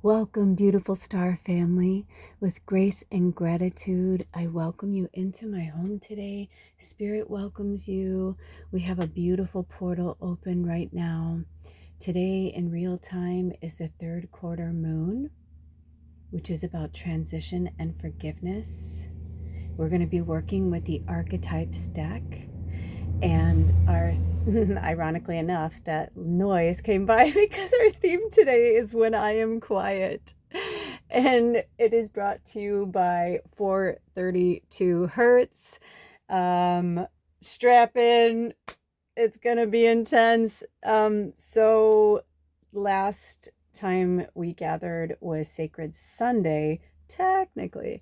Welcome, beautiful star family. With grace and gratitude, I welcome you into my home today. Spirit welcomes you. We have a beautiful portal open right now. Today, in real time, is the third quarter moon, which is about transition and forgiveness. We're going to be working with the archetypes deck. And our, ironically enough, that noise came by because our theme today is When I Am Quiet. And it is brought to you by 432 Hertz. Strap in. It's going to be intense. So last time we gathered was Sacred Sunday, technically.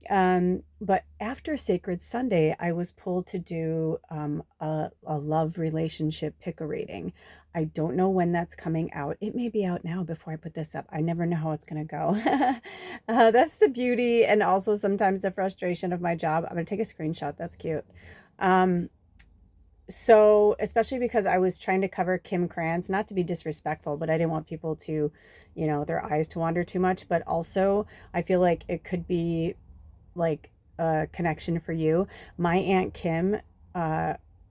But after Sacred Sunday, I was pulled to do a love relationship pick a reading. I don't know when that's coming out. It may be out now before I put this up. I never know how it's going to go. That's the beauty and also sometimes the frustration of my job. I'm going to take a screenshot. That's cute. So especially because I was trying to cover Kim Krans, not to be disrespectful, but I didn't want people to, their eyes to wander too much. But also I feel like it could be like a connection for you. My Aunt Kim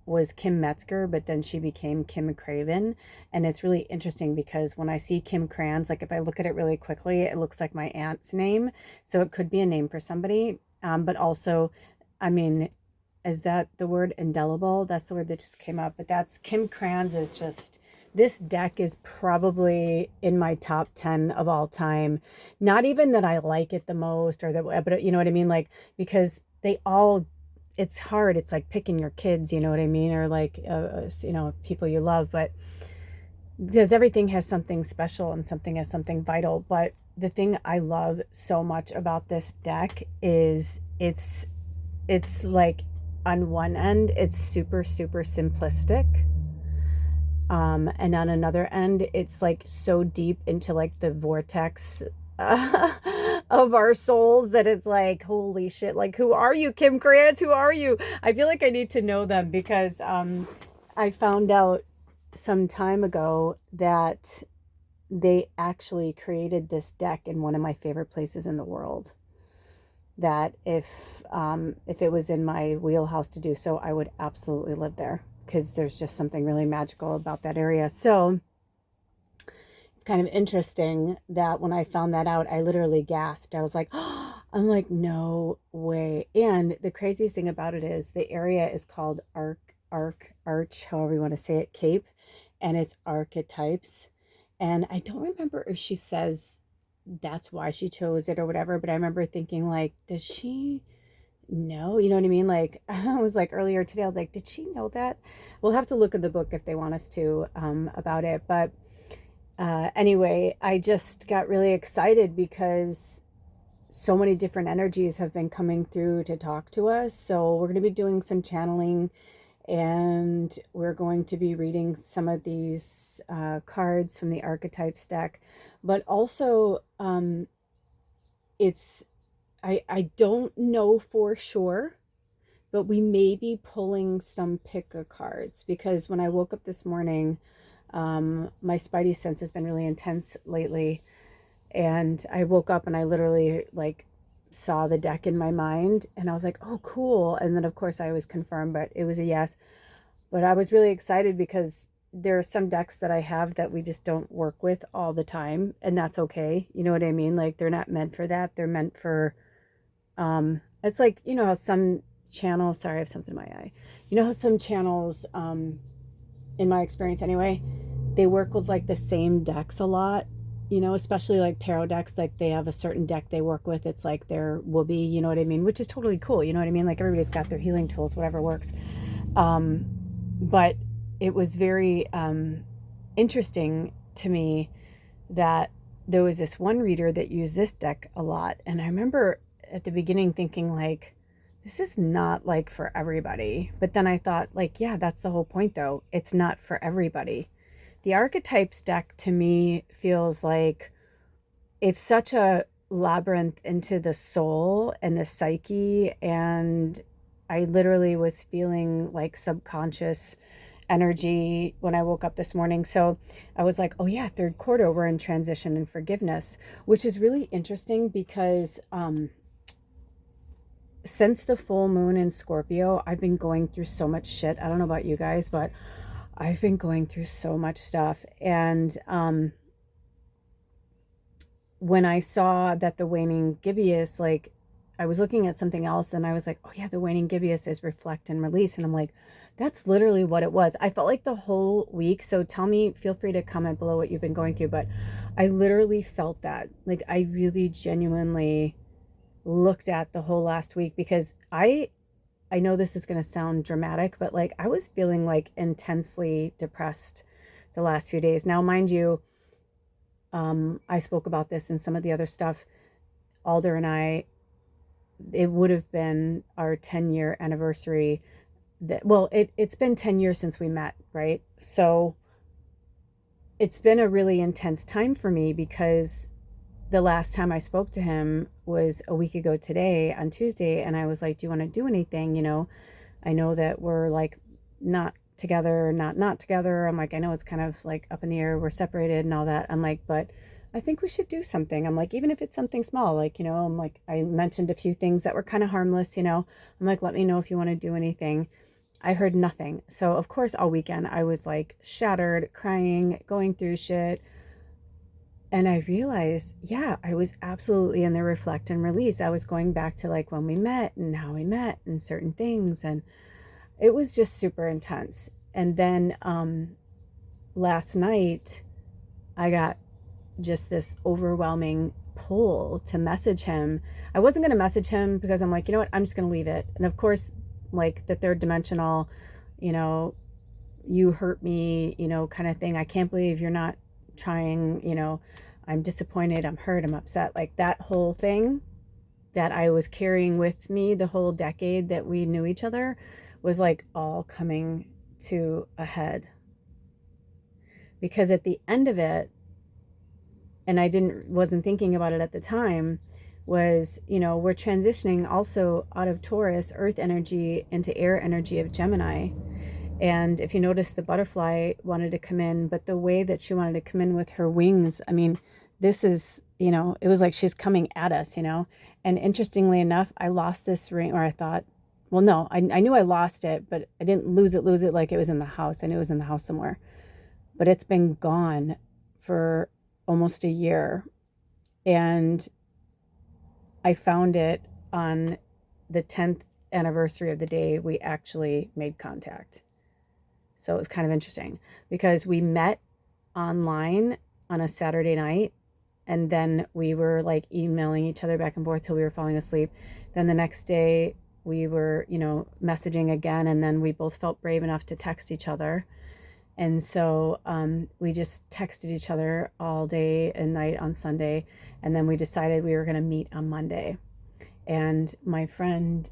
was Kim Metzger, but then she became Kim Craven. And it's really interesting because when I see Kim Krans, like if I look at it really quickly, it looks like my aunt's name. So it could be a name for somebody. But also, I mean, is that the word indelible? That's the word that just came up. But that's Kim Krans is just, this deck is probably in my top 10 of all time. Not even that I like it the most or that, but you know what I mean? Like, because they all, it's hard. It's like picking your kids, you know what I mean? Or like, people you love, but because everything has something special and something has something vital. But the thing I love so much about this deck is it's like, on one end, it's super, super simplistic. And on another end, it's like so deep into like the vortex of our souls that it's like, holy shit, like, who are you, Kim Krantz? Who are you? I feel like I need to know them because I found out some time ago that they actually created this deck in one of my favorite places in the world. That if it was in my wheelhouse to do so, I would absolutely live there because there's just something really magical about that area. So it's kind of interesting that when I found that out, I literally gasped. I was like, oh, I'm like, no way. And the craziest thing about it is the area is called Arch, however you want to say it, Cape, and it's archetypes. And I don't remember if she says that's why she chose it or whatever, but I remember thinking like, does she know? You know what I mean? Like, I was like earlier today, I was like, did she know that? We'll have to look at the book if they want us to about it. But anyway, I just got really excited because so many different energies have been coming through to talk to us. So we're going to be doing some channeling, and we're going to be reading some of these cards from the archetypes deck. But also, I don't know for sure, but we may be pulling some picker cards because when I woke up this morning, my spidey sense has been really intense lately. And I woke up and I literally like saw the deck in my mind and I was like, oh, cool. And then of course I was confirmed, but it was a yes. But I was really excited because there are some decks that I have that we just don't work with all the time. And that's okay. You know what I mean? Like they're not meant for that. They're meant for, it's like, how some channels, sorry, I have something in my eye. You know how some channels, in my experience anyway, they work with like the same decks a lot, especially like tarot decks, like they have a certain deck they work with. It's like their will be, you know what I mean? Which is totally cool. You know what I mean? Like everybody's got their healing tools, whatever works. But it was very interesting to me that there was this one reader that used this deck a lot. And I remember at the beginning thinking like, this is not like for everybody. But then I thought like, yeah, that's the whole point though. It's not for everybody. The archetypes deck to me feels like it's such a labyrinth into the soul and the psyche. And I literally was feeling like subconscious energy when I woke up this morning. So I was like, oh yeah, third quarter, we're in transition and forgiveness, which is really interesting because since the full moon in Scorpio, I've been going through so much shit. I don't know about you guys, but I've been going through so much stuff. And when I saw that the waning gibbous, like I was looking at something else and I was like, oh yeah, the waning gibbous is reflect and release. And I'm like, that's literally what it was. I felt like the whole week. So tell me, feel free to comment below what you've been going through, but I literally felt that. Like I really genuinely looked at the whole last week because I know this is going to sound dramatic, but like I was feeling like intensely depressed the last few days. Now, mind you, I spoke about this and some of the other stuff. Alder and I, it would have been our 10-year anniversary. It's been 10 years since we met, right? So it's been a really intense time for me because the last time I spoke to him was a week ago today on Tuesday. And I was like, do you want to do anything? You know, I know that we're like not together, not together. I'm like, I know it's kind of like up in the air. We're separated and all that. I'm like, but I think we should do something. I'm like, even if it's something small, like, you know, I'm like, I mentioned a few things that were kind of harmless, you know, I'm like, let me know if you want to do anything. I heard nothing. So of course, all weekend I was like shattered, crying, going through shit. And I realized, yeah, I was absolutely in the reflect and release. I was going back to like when we met and how we met and certain things. And it was just super intense. And then last night, I got just this overwhelming pull to message him. I wasn't going to message him because I'm like, you know what, I'm just going to leave it. And of course, like the third dimensional, you know, you hurt me, you know, kind of thing. I can't believe you're not trying, you know, I'm disappointed, I'm hurt, I'm upset. Like that whole thing that I was carrying with me the whole decade that we knew each other was like all coming to a head. Because at the end of it, and I wasn't thinking about it at the time, was, you know, we're transitioning also out of Taurus, earth energy, into air energy of Gemini. And if you notice, the butterfly wanted to come in, but the way that she wanted to come in with her wings, I mean, this is, you know, it was like she's coming at us, you know. And interestingly enough, I lost this ring, or I thought, well, no, I knew I lost it, but I didn't lose it like it was in the house. I knew it was in the house somewhere. But it's been gone for almost a year. And I found it on the 10th anniversary of the day we actually made contact. So it was kind of interesting because we met online on a Saturday night and then we were like emailing each other back and forth till we were falling asleep. Then the next day we were, you know, messaging again, and then we both felt brave enough to text each other. And so we just texted each other all day and night on Sunday. And then we decided we were going to meet on Monday. And my friend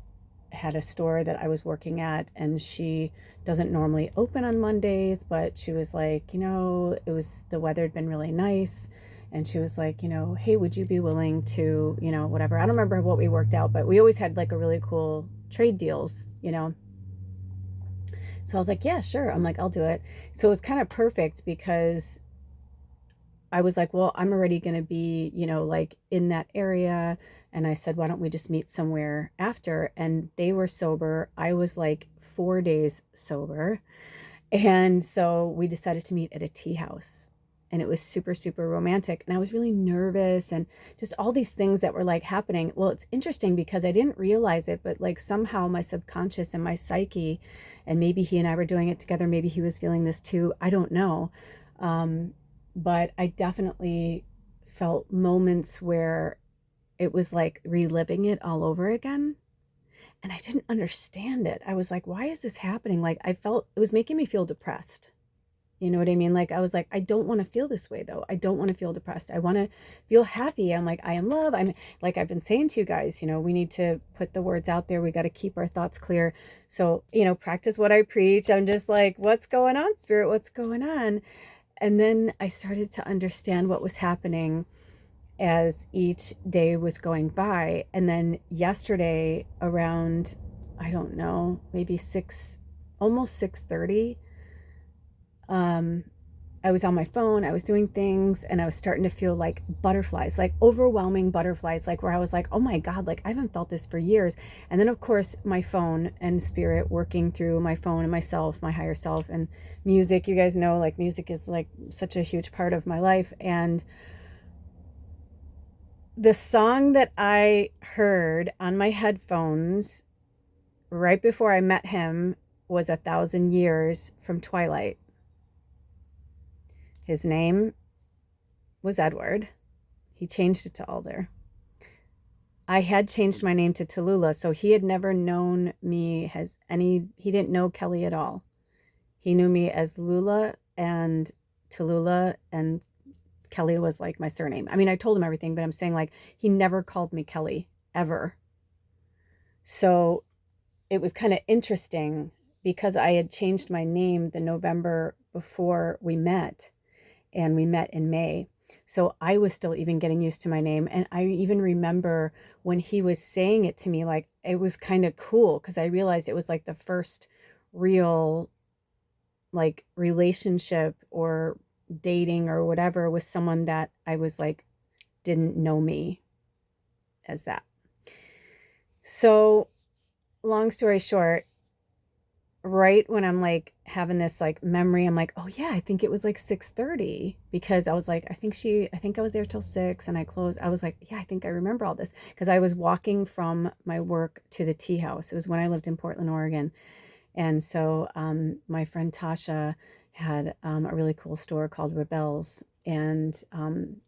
had a store that I was working at, and she doesn't normally open on Mondays, but she was like, you know, the weather had been really nice. And she was like, you know, hey, would you be willing to, you know, whatever. I don't remember what we worked out, but we always had like a really cool trade deals, you know. So I was like, yeah, sure. I'm like, I'll do it. So it was kind of perfect because I was like, well, I'm already going to be, you know, like in that area. And I said, why don't we just meet somewhere after? And they were sober. I was like 4 days sober. And so we decided to meet at a tea house. And it was super, super romantic. And I was really nervous and just all these things that were like happening. Well, it's interesting because I didn't realize it, but like somehow my subconscious and my psyche, and maybe he and I were doing it together. Maybe he was feeling this too. I don't know. But I definitely felt moments where it was like reliving it all over again. And I didn't understand it. I was like, why is this happening? Like I felt it was making me feel depressed. You know what I mean? Like I was like, I don't want to feel this way though. I don't want to feel depressed. I want to feel happy. I'm like, I am love. I'm like, I've been saying to you guys, you know, we need to put the words out there. We got to keep our thoughts clear. So, you know, practice what I preach. I'm just like, what's going on, Spirit? What's going on? And then I started to understand what was happening as each day was going by. And then yesterday around, I don't know, maybe almost 6:30, I was on my phone, I was doing things, and I was starting to feel like butterflies, like overwhelming butterflies, like where I was like, oh my God, like I haven't felt this for years. And then, of course, my phone and spirit working through my phone and myself, my higher self, and music. You guys know, like, music is like such a huge part of my life. And the song that I heard on my headphones right before I met him was 1,000 Years from Twilight. His name was Edward. He changed it to Alder. I had changed my name to Tallulah, so he had never known me as he didn't know Kelly at all. He knew me as Lula and Tallulah, and Kelly was like my surname. I mean, I told him everything, but I'm saying, like, he never called me Kelly, ever. So it was kind of interesting because I had changed my name the November before we met, and we met in May. So I was still even getting used to my name. And I even remember when he was saying it to me, like, it was kind of cool because I realized it was like the first real, like, relationship or dating or whatever with someone that I was like, didn't know me as that. So long story short, right when I'm like having this like memory, I'm like, oh yeah, I think it was like 6:30, because I was like, I think I was there till 6 and I closed. I was like, yeah, I think I remember all this because I was walking from my work to the tea house. It was when I lived in Portland, Oregon. And so my friend Tasha had a really cool store called Rebels. And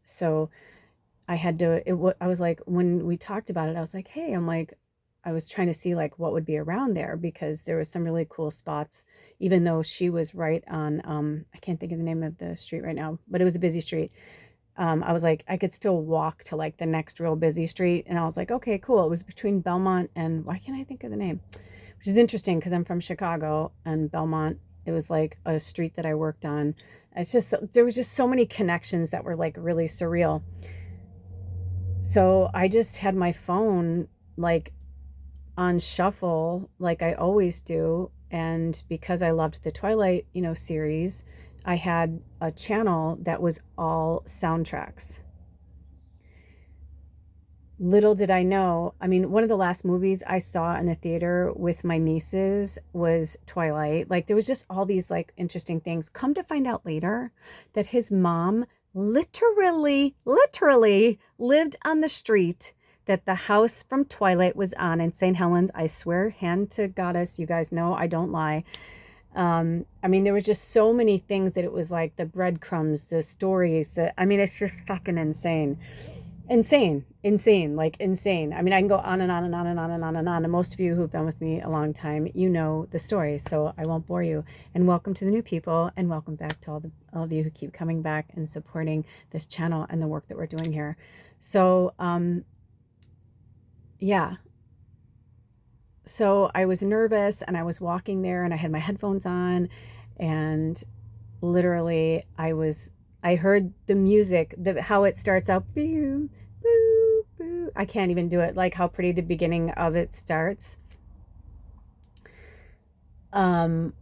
so I had to, I was like, when we talked about it, I was like, hey, I was trying to see like what would be around there because there was some really cool spots, even though she was right on, I can't think of the name of the street right now, but it was a busy street. I was like, I could still walk to like the next real busy street. And I was like, okay, cool. It was between Belmont and, why can't I think of the name? Which is interesting because I'm from Chicago, and Belmont, it was like a street that I worked on. It's just, there was just so many connections that were like really surreal. So I just had my phone like on shuffle like I always do, and because I loved the Twilight, series, I had a channel that was all soundtracks. Little did I know, I mean, one of the last movies I saw in the theater with my nieces was Twilight. Like, there was just all these like interesting things. Come to find out later that his mom literally lived on the street that the house from Twilight was on in St. Helens. I swear, hand to goddess, you guys know I don't lie. I mean, there was just so many things that it was like the breadcrumbs, the stories, I mean, it's just fucking insane. Insane. I mean, I can go on and on and on and on and on and on. And most of you who've been with me a long time, you know the story, so I won't bore you. And welcome to the new people, and welcome back to all of you who keep coming back and supporting this channel and the work that we're doing here. So, yeah. So I was nervous, and I was walking there, and I had my headphones on, and literally I heard the music, how it starts out, boo, boo, boo. I can't even do it, like how pretty the beginning of it starts. I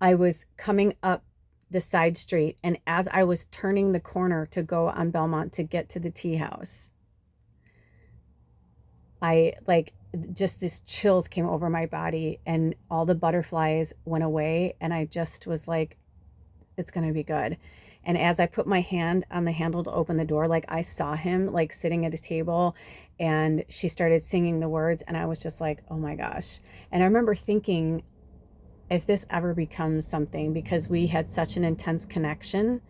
was coming up the side street, and as I was turning the corner to go on Belmont to get to the tea house, I like, just this chills came over my body, and all the butterflies went away, and I just was like, it's going to be good. And as I put my hand on the handle to open the door, like, I saw him like sitting at his table, and she started singing the words, and I was just like, oh my gosh. And I remember thinking, if this ever becomes something, because we had such an intense connection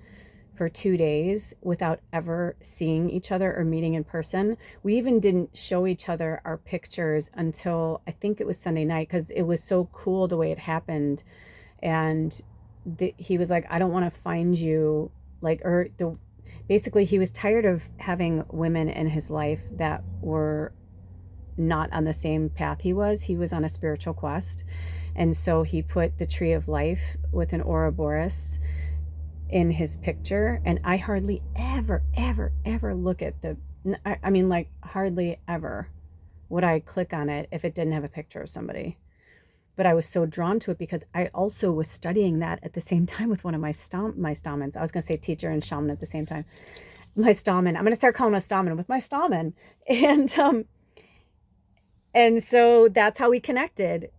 for 2 days without ever seeing each other or meeting in person. We even didn't show each other our pictures until I think it was Sunday night, because it was so cool the way it happened. And he was like, I don't want to find you, like, basically he was tired of having women in his life that were not on the same path he was. He was on a spiritual quest. And so he put the tree of life with an Ouroboros in his picture. And I hardly ever look at I mean, like, hardly ever would I click on it if it didn't have a picture of somebody. but I was so drawn to it because I also was studying that at the same time with one of my stamens. I was going to say teacher and shaman at the same time. My stamen. I'm going to start calling him a stamen with my stamen. And so that's how we connected.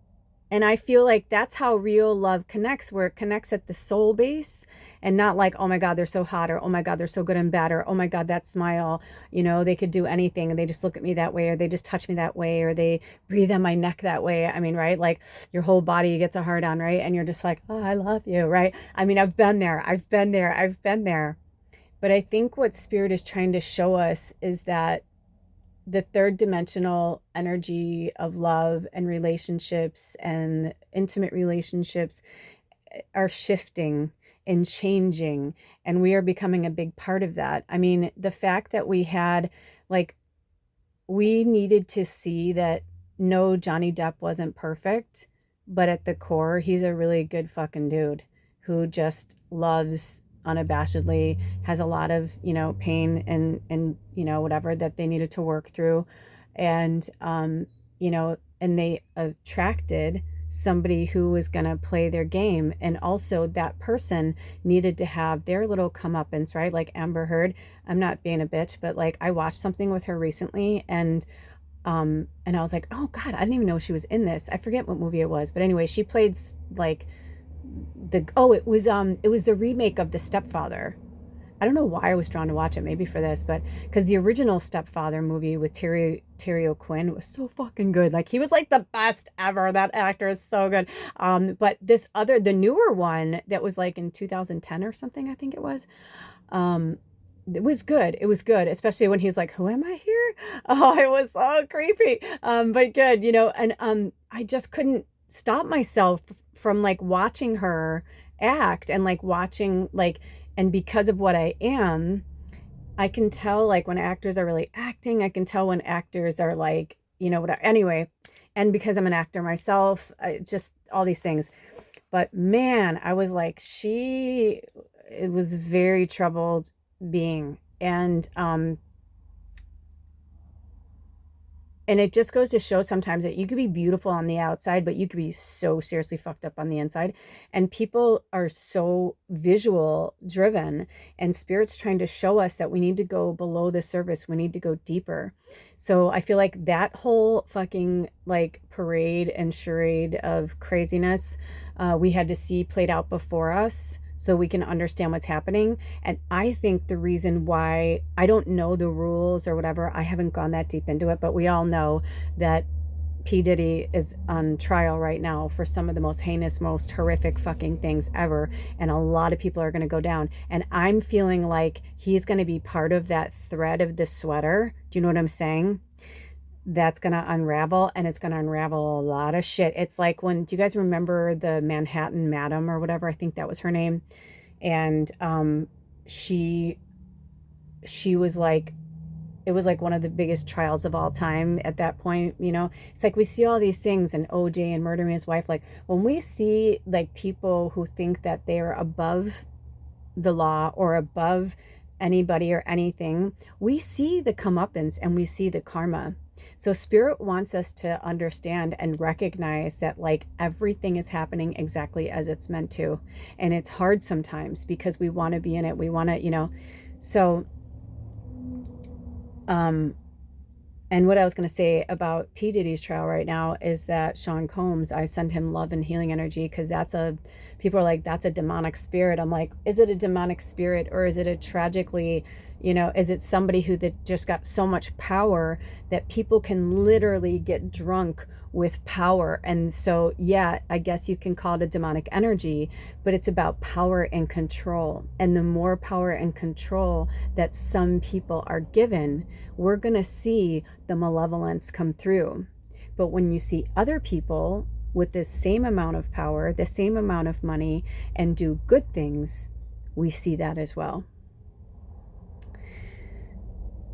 And I feel like that's how real love connects, where it connects at the soul base and not like, oh my God, they're so hot, or oh my God, they're so good and bad, or oh my God, that smile, they could do anything and they just look at me that way, or they just touch me that way, or they breathe on my neck that way. I mean, right? Like your whole body gets a hard on, right? And you're just like, oh, I love you, right? I mean, I've been there. But I think what Spirit is trying to show us is that the third dimensional energy of love and relationships and intimate relationships are shifting and changing, and we are becoming a big part of that. I mean, the fact that we needed to see that no, Johnny Depp wasn't perfect, but at the core, he's a really good fucking dude who just loves unabashedly, has a lot of pain and whatever that they needed to work through, and and they attracted somebody who was going to play their game, and also that person needed to have their little comeuppance, right? Like Amber Heard. I'm not being a bitch, but like I watched something with her recently, and I was like, oh God, I didn't even know she was in this. I forget what movie it was, but anyway, she played like it was the remake of The Stepfather. I don't know why I was drawn to watch it, maybe for this, but because the original Stepfather movie with Terry O'Quinn was so fucking good. Like he was like the best ever. That actor is so good. But the newer one that was like in 2010 or something, I think it was. It was good. It was good, especially when he's like, "Who am I here?" Oh, it was so creepy. But good, and I just couldn't stop myself from like watching her act and like watching like, and because of what I am, I can tell like when actors are really acting. I can tell when actors are like, whatever. Anyway, and because I'm an actor myself, just all these things. But man, I was like, it was very troubled being, and it just goes to show sometimes that you could be beautiful on the outside, but you could be so seriously fucked up on the inside. And people are so visual driven, and Spirit's trying to show us that we need to go below the surface. We need to go deeper. So I feel like that whole fucking like parade and charade of craziness we had to see played out before us, so we can understand what's happening. And I think the reason why, I don't know the rules or whatever, I haven't gone that deep into it, but we all know that P. Diddy is on trial right now for some of the most heinous, most horrific fucking things ever. And a lot of people are going to go down. And I'm feeling like he's going to be part of that thread of the sweater. Do you know what I'm saying? That's going to unravel, and it's going to unravel a lot of shit. It's like do you guys remember the Manhattan Madam or whatever? I think that was her name. And she was like, it was like one of the biggest trials of all time at that point. It's like we see all these things, and OJ and murdering his wife. Like when we see like people who think that they're above the law or above anybody or anything, we see the comeuppance and we see the karma. So Spirit wants us to understand and recognize that like everything is happening exactly as it's meant to. And it's hard sometimes because we want to be in it. We want to, so, and what I was going to say about P. Diddy's trial right now is that Sean Combs, I send him love and healing energy, because people are like, that's a demonic spirit. I'm like, is it a demonic spirit, or is it a tragically, is it somebody that just got so much power that people can literally get drunk with power? And so, yeah, I guess you can call it a demonic energy, but it's about power and control. And the more power and control that some people are given, we're going to see the malevolence come through. But when you see other people with the same amount of power, the same amount of money, and do good things, we see that as well.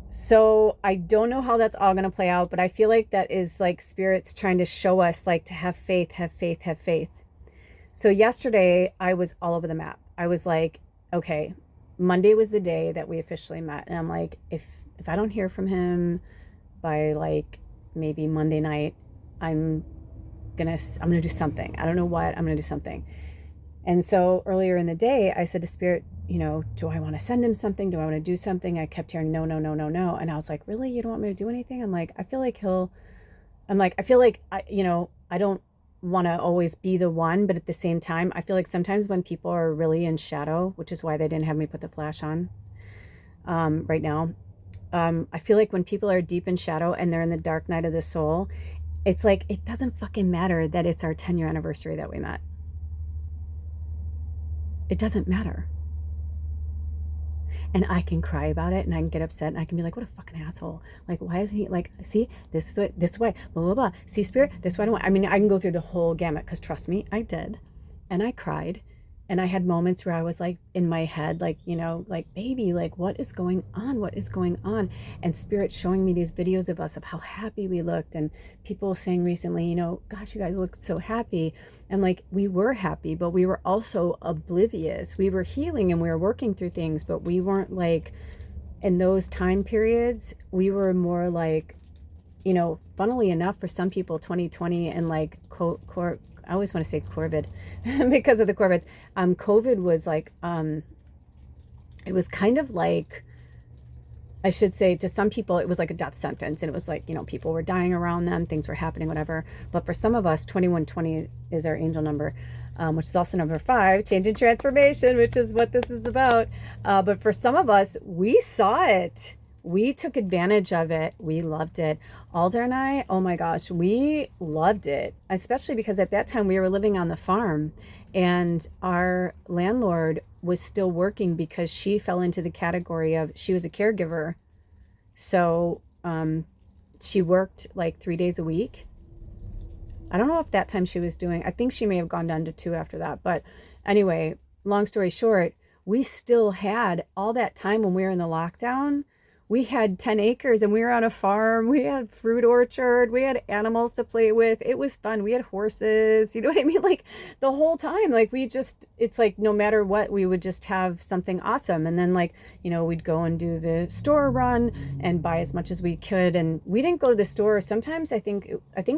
So I don't know how that's all going to play out, but I feel like that is like Spirit's trying to show us like to have faith, have faith, have faith. So yesterday I was all over the map. I was like, okay, Monday was the day that we officially met. And I'm like, if I don't hear from him by like maybe Monday night, I'm gonna do something. I don't know what, I'm gonna do something. And so earlier in the day, I said to Spirit, you know, do I want to send him something? Do I want to do something? I kept hearing no, no, no, no, no. And I was like, really? You don't want me to do anything? I'm like, I feel like I don't want to always be the one, but at the same time, I feel like sometimes when people are really in shadow, which is why they didn't have me put the flash on right now. I feel like when people are deep in shadow and they're in the dark night of the soul, it's like, it doesn't fucking matter that it's our 10-year anniversary that we met. It doesn't matter. And I can cry about it and I can get upset and I can be like, what a fucking asshole. Like, why isn't he like, see, this way, blah, blah, blah. See, Spirit, this way I don't want. I mean, I can go through the whole gamut because trust me, I did. And I cried. And I had moments where I was like in my head, like, you know, like, baby, like, what is going on? What is going on? And Spirit showing me these videos of us, of how happy we looked. And people saying recently, you know, gosh, you guys looked so happy. And like, we were happy, but we were also oblivious. We were healing and we were working through things, but we weren't like, in those time periods, we were more like, you know, funnily enough, for some people, 2020 and like I always want to say Corvid because of the Corvids. COVID was like, it was kind of like, I should say to some people, it was like a death sentence. And it was like, you know, people were dying around them, things were happening, whatever. But for some of us, 2120 is our angel number, which is also number 5, change and transformation, which is what this is about. But for some of us, we saw it. We took advantage of it. We loved it. Alder and I, oh my gosh, we loved it, especially because at that time we were living on the farm and our landlord was still working because she fell into the category of, she was a caregiver. So she worked like 3 days a week. I don't know if that time she was doing, I think she may have gone down to 2 after that. But anyway, long story short, we still had all that time when we were in the lockdown. We had 10 acres and we were on a farm. We had fruit orchard. We had animals to play with. It was fun. We had horses. You know what I mean? Like the whole time, like it's like no matter what, we would just have something awesome. And then like, you know, we'd go and do the store run and buy as much as we could. And we didn't go to the store. Sometimes I think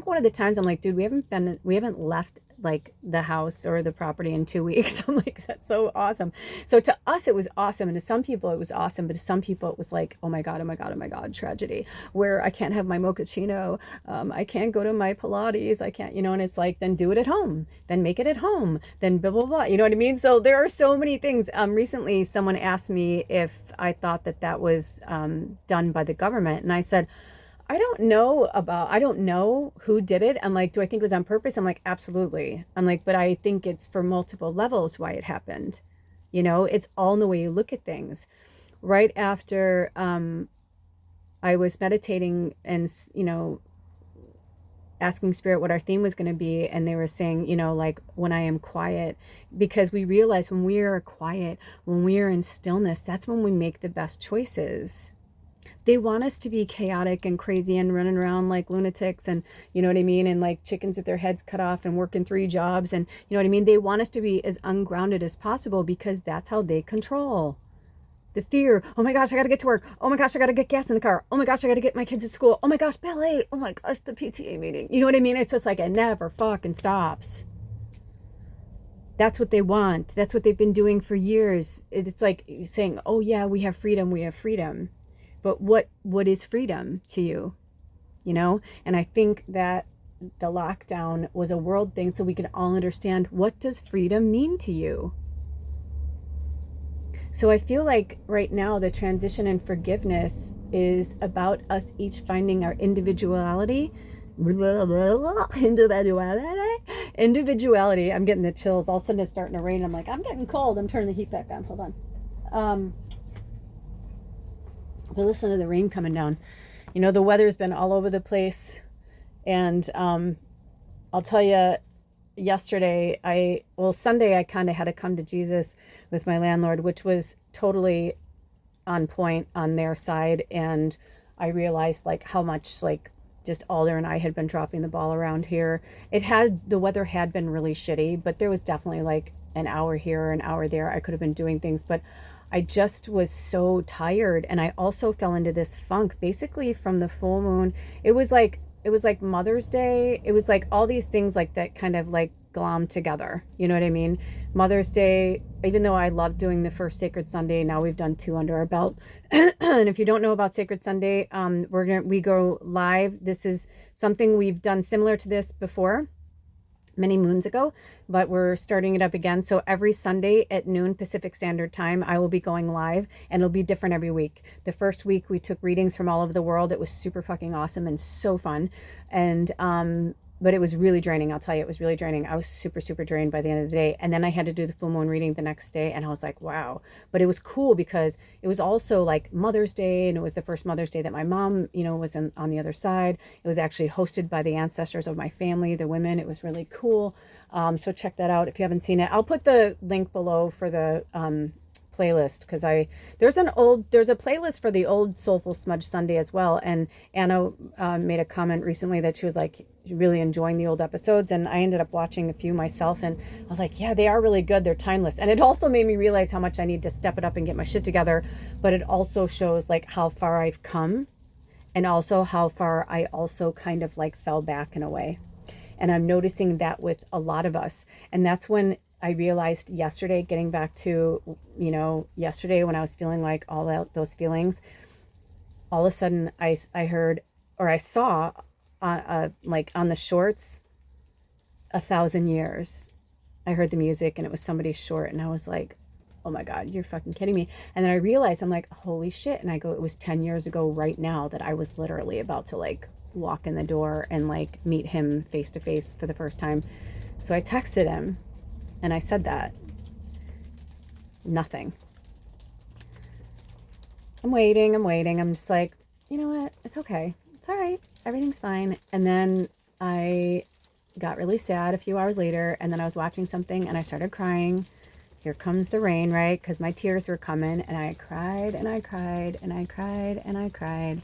one of the times I'm like, dude, we haven't left like the house or the property in 2 weeks. I'm like, that's so awesome. So to us, it was awesome. And to some people it was awesome, but to some people it was like, oh my God, oh my God, oh my God, tragedy, where I can't have my mochaccino. I can't go to my Pilates. I can't, you know, and it's like, then do it at home, then make it at home, then blah, blah, blah. You know what I mean? So there are so many things. Recently someone asked me if I thought that was done by the government. And I said, I don't know who did it. I'm like, do I think it was on purpose? I'm like, absolutely. I'm like, but I think it's for multiple levels why it happened. You know, it's all in the way you look at things. Right after I was meditating and, you know, asking Spirit what our theme was going to be. And they were saying, you know, like when I am quiet, because we realize when we are quiet, when we are in stillness, that's when we make the best choices. They want us to be chaotic and crazy and running around like lunatics and, you know what I mean? And like chickens with their heads cut off and working 3 jobs. And you know what I mean? They want us to be as ungrounded as possible because that's how they control. The fear, oh my gosh, I got to get to work. Oh my gosh, I got to get gas in the car. Oh my gosh, I got to get my kids to school. Oh my gosh, ballet. Oh my gosh, the PTA meeting. You know what I mean? It's just like it never fucking stops. That's what they want. That's what they've been doing for years. It's like saying, oh yeah, we have freedom, we have freedom. But what is freedom to you? You know? And I think that the lockdown was a world thing so we can all understand, what does freedom mean to you? So I feel like right now the transition and forgiveness is about us each finding our individuality. Individuality. I'm getting the chills. All of a sudden it's starting to rain. I'm like, I'm getting cold. I'm turning the heat back on. Hold on. But listen to the rain coming down. You know, the weather's been all over the place. And I'll tell you, Sunday I kind of had to come to Jesus with my landlord, which was totally on point on their side. And I realized like how much like just Alder and I had been dropping the ball around here. The weather had been really shitty, but there was definitely like an hour here, an hour there. I could have been doing things, but I just was so tired. And I also fell into this funk basically from the full moon. It was like it was like Mother's Day. It was like all these things like that kind of like glom together. You know what I mean? Mother's Day, even though I loved doing the first Sacred Sunday, now we've done 2 under our belt. And if you don't know about Sacred Sunday, we go live. This is something we've done similar to this before, many moons ago, but we're starting it up again. So every Sunday at noon Pacific Standard Time, I will be going live, and it'll be different every week. The first week we took readings from all over the world. It was super fucking awesome and so fun. And but it was really draining. I'll tell you, it was really draining. I was super, super drained by the end of the day. And then I had to do the full moon reading the next day. And I was like, wow. But it was cool because it was also like Mother's Day. And it was the first Mother's Day that my mom, was on the other side. It was actually hosted by the ancestors of my family, the women. It was really cool. So check that out if you haven't seen it. I'll put the link below for the playlist, because there's a playlist for the old Soulful Smudge Sunday as well. And Anna made a comment recently that she was like really enjoying the old episodes, and I ended up watching a few myself, and I was like, yeah, they are really good. They're timeless. And it also made me realize how much I need to step it up and get my shit together. But it also shows like how far I've come, and also how far I also kind of like fell back in a way. And I'm noticing that with a lot of us. And that's when I realized yesterday, getting back to, yesterday when I was feeling like all those feelings, all of a sudden I heard, or I saw like on the shorts, 1,000 years. I heard the music and it was somebody's short, and I was like, oh my God, you're fucking kidding me. And then I realized, I'm like, holy shit. And I go, it was 10 years ago right now that I was literally about to like walk in the door and like meet him face to face for the first time. So I texted him and I said that. Nothing. I'm waiting. I'm just like, you know what? It's okay. It's all right. Everything's fine. And then I got really sad a few hours later, and then I was watching something and I started crying. Here comes the rain, right? Because my tears were coming, and I cried and I cried and I cried and I cried.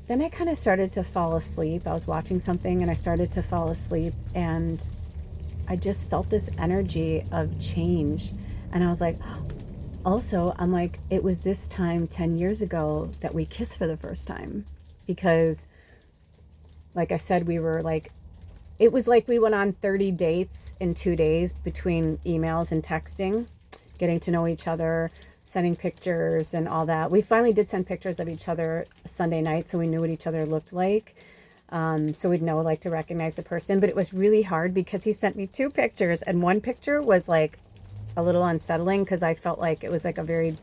Then I kind of started to fall asleep. I was watching something and I started to fall asleep, and I just felt this energy of change. And I was like, also, I'm like, it was this time 10 years ago that we kissed for the first time. Because, like I said, we were like, it was like we went on 30 dates in 2 days between emails and texting, getting to know each other, sending pictures and all that. We finally did send pictures of each other Sunday night, so we knew what each other looked like. So we'd know, like, to recognize the person. But it was really hard because he sent me 2 pictures, and one picture was like a little unsettling because I felt like it was like a very,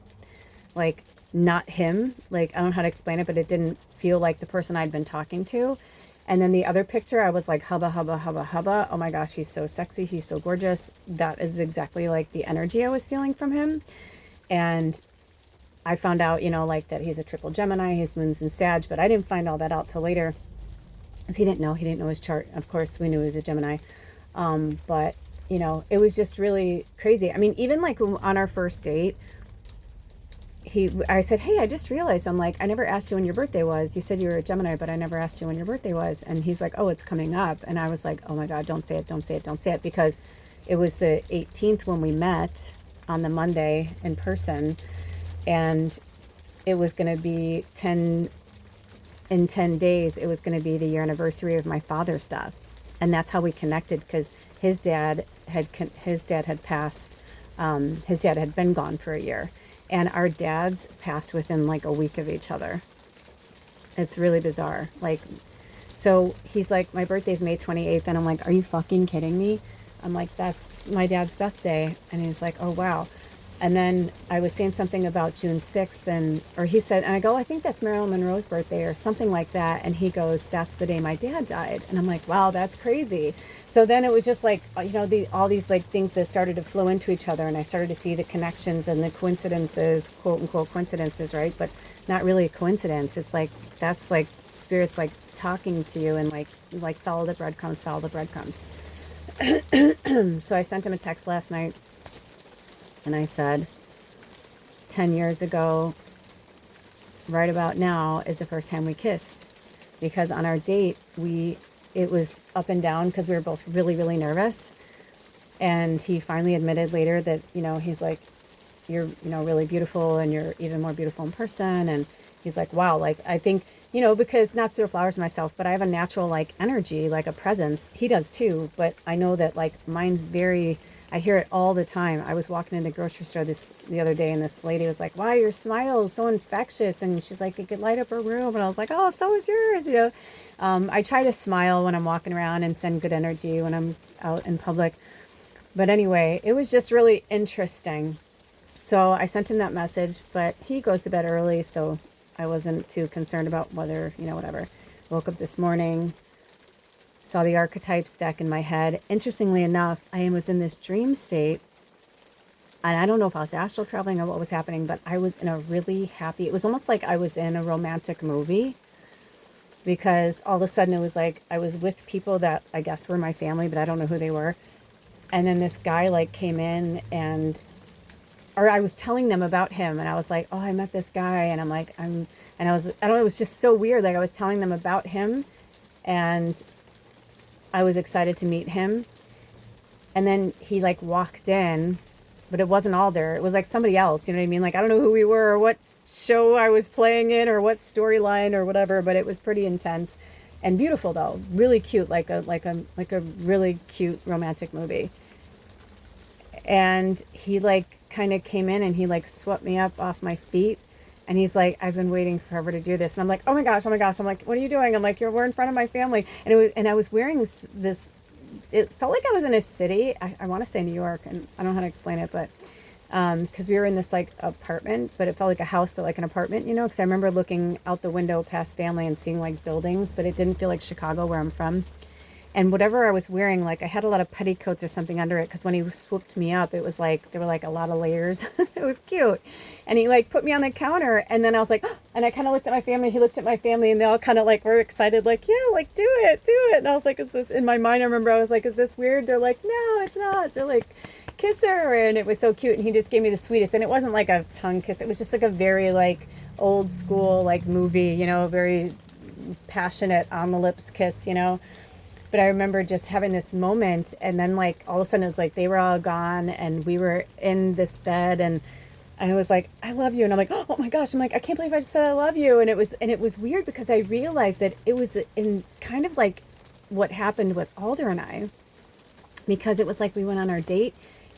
like, not him. Like, I don't know how to explain it, but it didn't feel like the person I'd been talking to. And then the other picture, I was like, hubba, hubba, hubba, hubba. Oh my gosh, he's so sexy. He's so gorgeous. That is exactly like the energy I was feeling from him. And I found out, like that he's a triple Gemini, his moon's in Sag, but I didn't find all that out till later. Because he didn't know his chart. Of course, we knew he was a Gemini. But, it was just really crazy. I mean, even like on our first date, I said, hey, I just realized, I'm like, I never asked you when your birthday was. You said you were a Gemini, but I never asked you when your birthday was. And he's like, oh, it's coming up. And I was like, oh my God, don't say it. Because it was the 18th when we met on the Monday in person. And it was going to be 10 days. It was going to be the year anniversary of my father's death. And that's how we connected, because his dad had passed. His dad had been gone for a year. And our dads passed within like a week of each other. It's really bizarre. Like, so he's like, my birthday's May 28th. And I'm like, are you fucking kidding me? I'm like, that's my dad's death day. And he's like, oh, wow. And then I was saying something about June 6th, or he said, and I go, I think that's Marilyn Monroe's birthday or something like that. And he goes, that's the day my dad died. And I'm like, wow, that's crazy. So then it was just like, all these like things that started to flow into each other. And I started to see the connections and the coincidences, quote unquote coincidences, right? But not really a coincidence. It's like, that's like spirits like talking to you and like follow the breadcrumbs. So I sent him a text last night. And I said, 10 years ago, right about now, is the first time we kissed. Because on our date, it was up and down because we were both really, really nervous. And he finally admitted later that, he's like, you're, really beautiful, and you're even more beautiful in person. And he's like, wow, like, I think, because not to throw flowers myself, but I have a natural, like, energy, like a presence. He does too, but I know that, like, mine's very, I hear it all the time. I was walking in the grocery store the other day, and this lady was like, wow, your smile is so infectious. And she's like, it could light up her room. And I was like, oh, so is yours. I try to smile when I'm walking around and send good energy when I'm out in public. But anyway, it was just really interesting. So I sent him that message, but he goes to bed early, so I wasn't too concerned about whether, whatever. Woke up this morning, saw the archetypes deck in my head. Interestingly enough, I was in this dream state, and I don't know if I was astral traveling or what was happening, but I was in a really happy, it was almost like I was in a romantic movie, because all of a sudden it was like I was with people that I guess were my family, but I don't know who they were. And then this guy like came in, or I was telling them about him, and I was like, oh, I met this guy, and I don't know, it was just so weird. Like I was telling them about him, and I was excited to meet him. And then he like walked in, but it wasn't Alder. It was like somebody else. You know what I mean? Like, I don't know who we were or what show I was playing in or what storyline or whatever, but it was pretty intense and beautiful though. Really cute, like a really cute romantic movie. And he like kind of came in and he like swept me up off my feet. And he's like, I've been waiting forever to do this. And I'm like, oh my gosh. I'm like, what are you doing? I'm like, we're in front of my family. And I was wearing this, it felt like I was in a city. I want to say New York, and I don't know how to explain it, but because we were in this like apartment, but it felt like a house, but like an apartment, because I remember looking out the window past family and seeing like buildings, but it didn't feel like Chicago where I'm from. And whatever I was wearing, like I had a lot of petticoats or something under it, because when he swooped me up, it was like there were like a lot of layers. It was cute. And he like put me on the counter, and then I was like, oh, and I kind of looked at my family. He looked at my family, and they all kind of like were excited, like, yeah, like do it. And I was like, is this, in my mind, I remember I was like, is this weird? They're like, no, it's not. They're like, kiss her. And it was so cute. And he just gave me the sweetest. And it wasn't like a tongue kiss. It was just like a very like old school like movie, very passionate on the lips kiss, But I remember just having this moment, and then like all of a sudden it was like they were all gone, and we were in this bed, and I was like, I love you. And I'm like, oh my gosh. I'm like, I can't believe I just said I love you. And it was weird, because I realized that it was in kind of like what happened with Alder and I, because it was like we went on our date,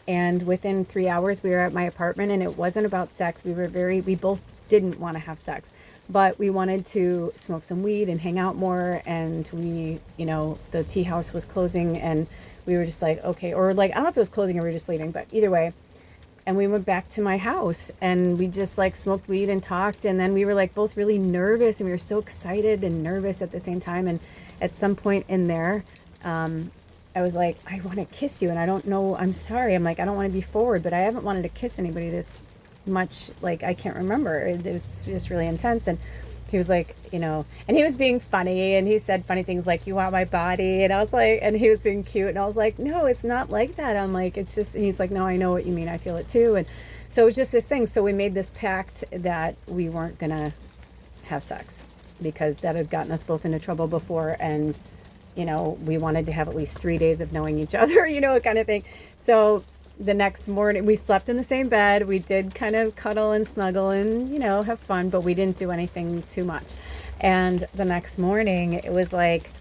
and within 3 hours we were at my apartment, and it wasn't about sex. We both didn't want to have sex, but we wanted to smoke some weed and hang out more. And we, the tea house was closing, and we were just like, okay, or like, I don't know if it was closing or we were just leaving, but either way. And we went back to my house, and we just like smoked weed and talked. And then we were like both really nervous, and we were so excited and nervous at the same time. And at some point in there, I was like, I want to kiss you. And I don't know, I'm sorry. I'm like, I don't want to be forward, but I haven't wanted to kiss anybody this much. Like, I can't remember. It's just really intense. And he was like, and he was being funny, and he said funny things like, you want my body? And I was like, and he was being cute. And I was like, no, it's not like that. I'm like, it's just, and he's like, no, I know what you mean. I feel it too. And so it was just this thing. So we made this pact that we weren't going to have sex, because that had gotten us both into trouble before. And, we wanted to have at least 3 days of knowing each other, kind of thing. So the next morning we slept in the same bed. We did kind of cuddle and snuggle and, have fun, but we didn't do anything too much. And the next morning it was like,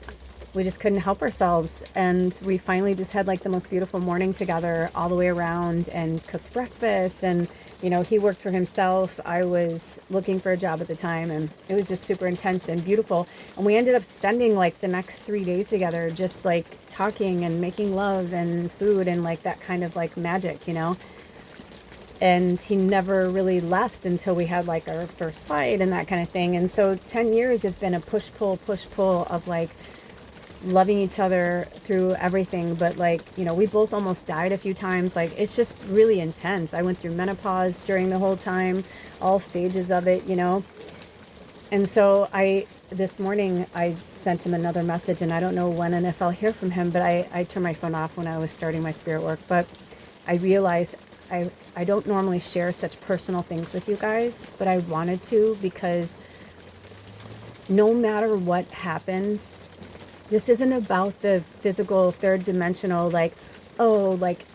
we just couldn't help ourselves. And we finally just had like the most beautiful morning together all the way around, and cooked breakfast. And, he worked for himself. I was looking for a job at the time, and it was just super intense and beautiful. And we ended up spending like the next 3 days together, just like talking and making love and food and like that kind of like magic, And he never really left until we had like our first fight and that kind of thing. And so 10 years have been a push-pull of like loving each other through everything. But like, we both almost died a few times. Like, it's just really intense. I went through menopause during the whole time, all stages of it, And so this morning I sent him another message, and I don't know when and if I'll hear from him, but I turned my phone off when I was starting my spirit work. But I realized I don't normally share such personal things with you guys, but I wanted to, because no matter what happened, this isn't about the physical third dimensional, like, oh, like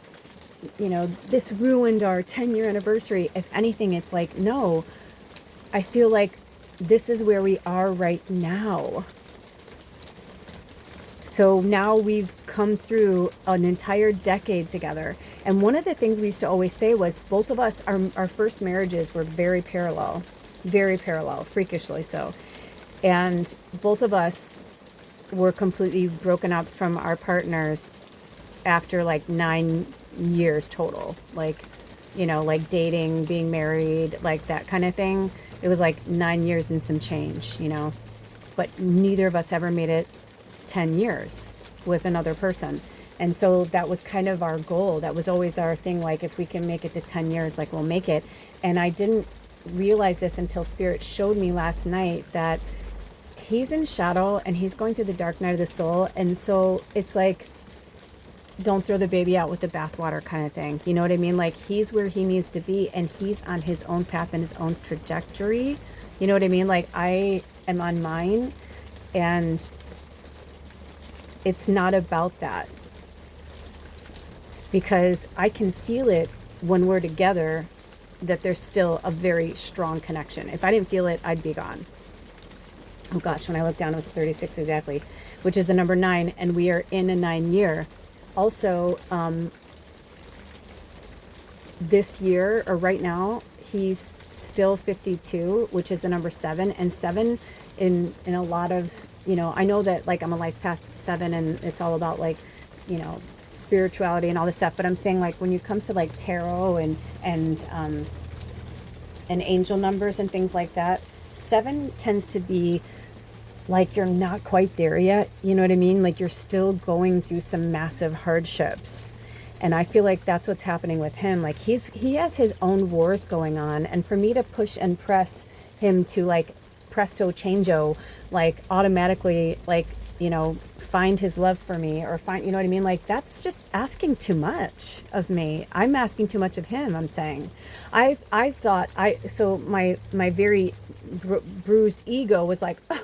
this ruined our 10-year anniversary. If anything, it's like, no, I feel like this is where we are right now. So now we've come through an entire decade together. And one of the things we used to always say was both of us, our first marriages were very parallel, freakishly so. And both of us were completely broken up from our partners after like 9 years total. Like, like dating, being married, like that kind of thing. It was like 9 years and some change, but neither of us ever made it 10 years with another person. And so that was kind of our goal. That was always our thing. Like, if we can make it to 10 years, like, we'll make it. And I didn't realize this until Spirit showed me last night that he's in shadow and he's going through the dark night of the soul. And so it's like, don't throw the baby out with the bathwater kind of thing. You know what I mean? Like, he's where he needs to be and he's on his own path and his own trajectory. You know what I mean? Like, I am on mine, and it's not about that, because I can feel it when we're together, that there's still a very strong connection. If I didn't feel it, I'd be gone. Oh gosh, when I looked down, it was 36 exactly, which is the number 9, and we are in a 9 year. Also, this year, or right now, he's still 52, which is the number 7, and 7 in a lot of, I know that, like, I'm a life path 7 and it's all about, like, spirituality and all this stuff, but I'm saying, like, when you come to like tarot and angel numbers and things like that, 7 tends to be like, you're not quite there yet. You know what I mean? Like, you're still going through some massive hardships. And I feel like that's what's happening with him. Like, he has his own wars going on. And for me to push and press him to, like, presto changeo, like, automatically, like, find his love for me, or find, you know what I mean? Like, that's just asking too much of me. I'm asking too much of him, I'm saying. I thought, so my very bruised ego was like, oh,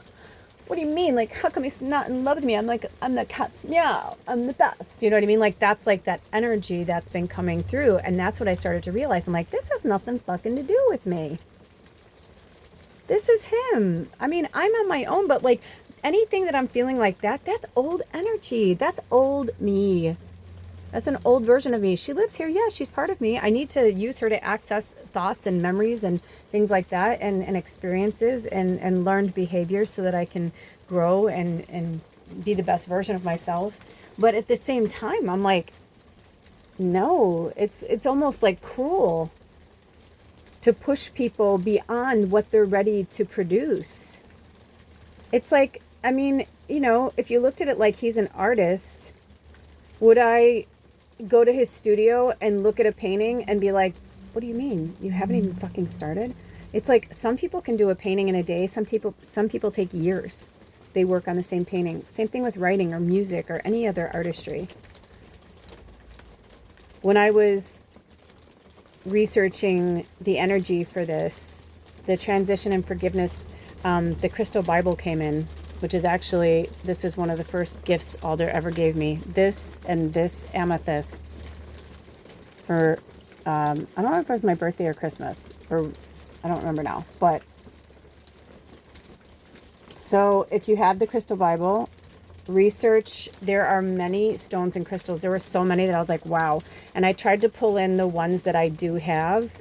what do you mean? Like, how come he's not in love with me? I'm like, I'm the cat's meow. I'm the best. You know what I mean? Like, that's like that energy that's been coming through. And that's what I started to realize. I'm like, this has nothing fucking to do with me. This is him. I mean, I'm on my own, but like, anything that I'm feeling like that, that's old energy. That's old me. That's an old version of me. She lives here. Yeah, she's part of me. I need to use her to access thoughts and memories and things like that, and experiences and learned behaviors, so that I can grow and be the best version of myself. But at the same time, I'm like, no, it's almost like cruel to push people beyond what they're ready to produce. It's like, I mean, if you looked at it like he's an artist, would I go to his studio and look at a painting and be like, what do you mean? You haven't even fucking started? It's like, some people can do a painting in a day. Some people take years. They work on the same painting. Same thing with writing or music or any other artistry. When I was researching the energy for this, the transition and forgiveness, the Crystal Bible came in, which is actually, this is one of the first gifts Alder ever gave me. This and this amethyst for, I don't know if it was my birthday or Christmas, or I don't remember now. But, so if you have the Crystal Bible, research, there are many stones and crystals. There were so many that I was like, wow. And I tried to pull in the ones that I do have.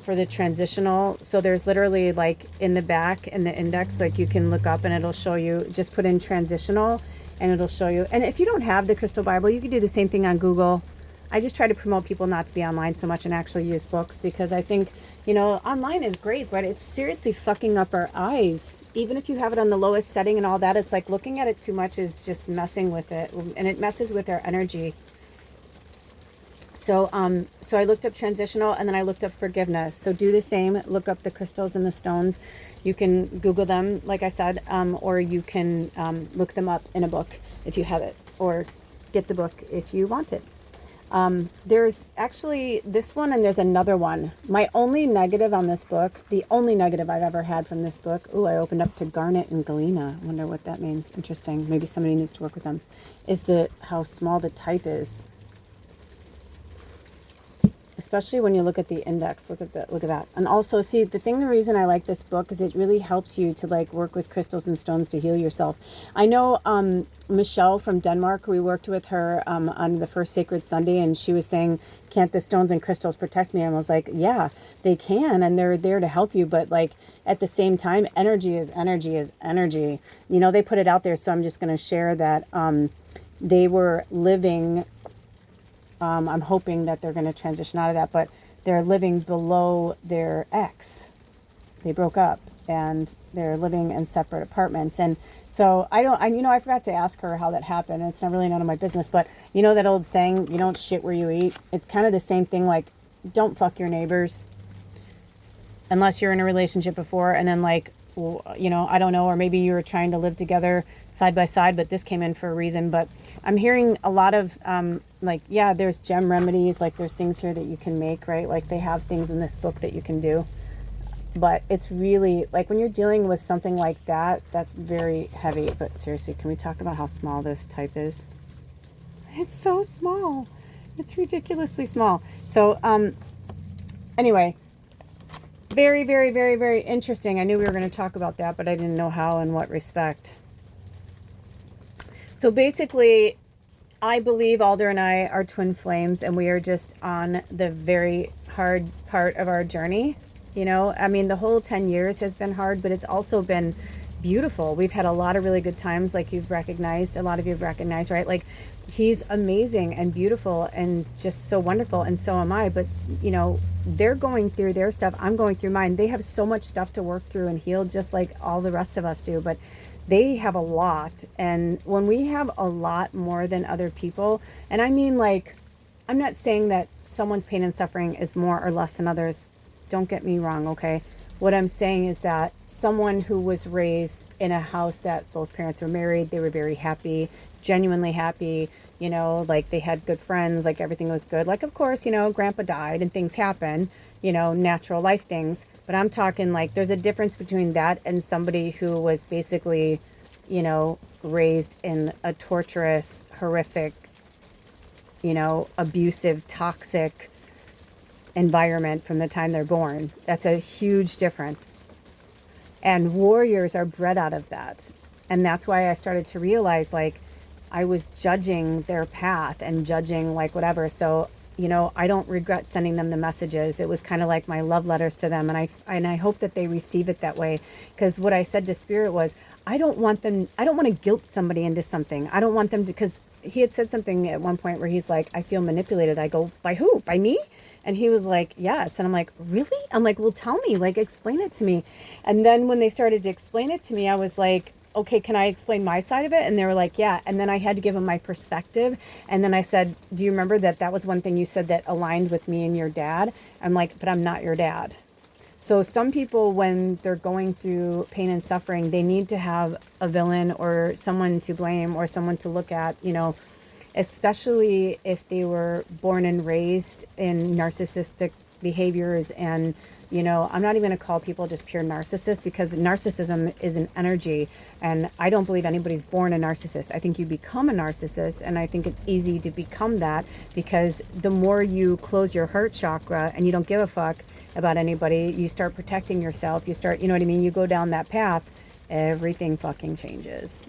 For the transitional, so there's literally, like, in the back, in the index, like, you can look up and it'll show you, just put in transitional and it'll show you. And if you don't have the Crystal Bible, you can do the same thing on Google. I just try to promote people not to be online so much and actually use books, because I think, online is great, but it's seriously fucking up our eyes. Even if you have it on the lowest setting and all that, it's like looking at it too much is just messing with it, and it messes with our energy. So I looked up transitional, and then I looked up forgiveness. So do the same, look up the crystals and the stones. You can Google them, like I said, or you can look them up in a book if you have it, or get the book if you want it. There's actually this one, and there's another one. My only negative on this book, the only negative I've ever had from this book, ooh, I opened up to Garnet and Galena. I wonder what that means. Interesting. Maybe somebody needs to work with them. Is how small the type is. especially when you look at the index. Look at that. And also, see, the reason I like this book is it really helps you to like work with crystals and stones to heal yourself. I know Michelle from Denmark, we worked with her on the first Sacred Sunday, and she was saying, can't the stones and crystals protect me? And I was like, yeah, they can, and they're there to help you, but like at the same time, energy is energy. You know, they put it out there, so I'm just going to share that they were living, I'm hoping that they're going to transition out of that, but they're living below their ex. They broke up and they're living in separate apartments. And so I forgot to ask her how that happened. It's not really none of my business, but you know that old saying, you don't shit where you eat. It's kind of the same thing. Like, don't fuck your neighbors unless you're in a relationship before. And then like, you know, I don't know, or maybe you were trying to live together side by side, but this came in for a reason. But I'm hearing a lot of like, yeah, there's gem remedies, like there's things here that you can make, right? Like they have things in this book that you can do. But it's really like when you're dealing with something like that, that's very heavy. But seriously, can we talk about how small this type is? It's so small. It's ridiculously small. So anyway, very, very, very, very interesting. I knew we were going to talk about that, but I didn't know how and what respect. So basically, I believe Alder and I are twin flames, and we are just on the very hard part of our journey. You know, I mean, the whole 10 years has been hard, but it's also been beautiful. We've had a lot of really good times, like you've recognized, a lot of you have recognized, right? Like, he's amazing and beautiful and just so wonderful, and so am I. But, you know, they're going through their stuff. I'm going through mine. They have so much stuff to work through and heal, just like all the rest of us do. But they have a lot. And when we have a lot more than other people, and I mean, like, I'm not saying that someone's pain and suffering is more or less than others. Don't get me wrong, okay? What I'm saying is that someone who was raised in a house that both parents were married, they were very happy, genuinely happy, you know, like they had good friends, like everything was good. Like, of course, you know, grandpa died and things happen, you know, natural life things. But I'm talking like there's a difference between that and somebody who was basically, you know, raised in a torturous, horrific, you know, abusive, toxic environment from the time they're born. That's a huge difference. And warriors are bred out of that. And that's why I started to realize, like, I was judging their path and judging like whatever. So, you know, I don't regret sending them the messages. It was kind of like my love letters to them. And I hope that they receive it that way. Because what I said to Spirit was, I don't want to guilt somebody into something. I don't want them to, because he had said something at one point where he's like, I feel manipulated. I go, by who? By me? And he was like, yes. And I'm like, really? I'm like, well, tell me, like, explain it to me. And then when they started to explain it to me, I was like, okay, can I explain my side of it? And they were like, yeah. And then I had to give them my perspective. And then I said, do you remember that was one thing you said that aligned with me and your dad? I'm like, but I'm not your dad. So some people, when they're going through pain and suffering, they need to have a villain or someone to blame or someone to look at, you know, especially if they were born and raised in narcissistic behaviors. And, you know, I'm not even going to call people just pure narcissists, because narcissism is an energy. And I don't believe anybody's born a narcissist. I think you become a narcissist. And I think it's easy to become that, because the more you close your heart chakra and you don't give a fuck about anybody, you start protecting yourself. You start, you know what I mean? You go down that path, everything fucking changes.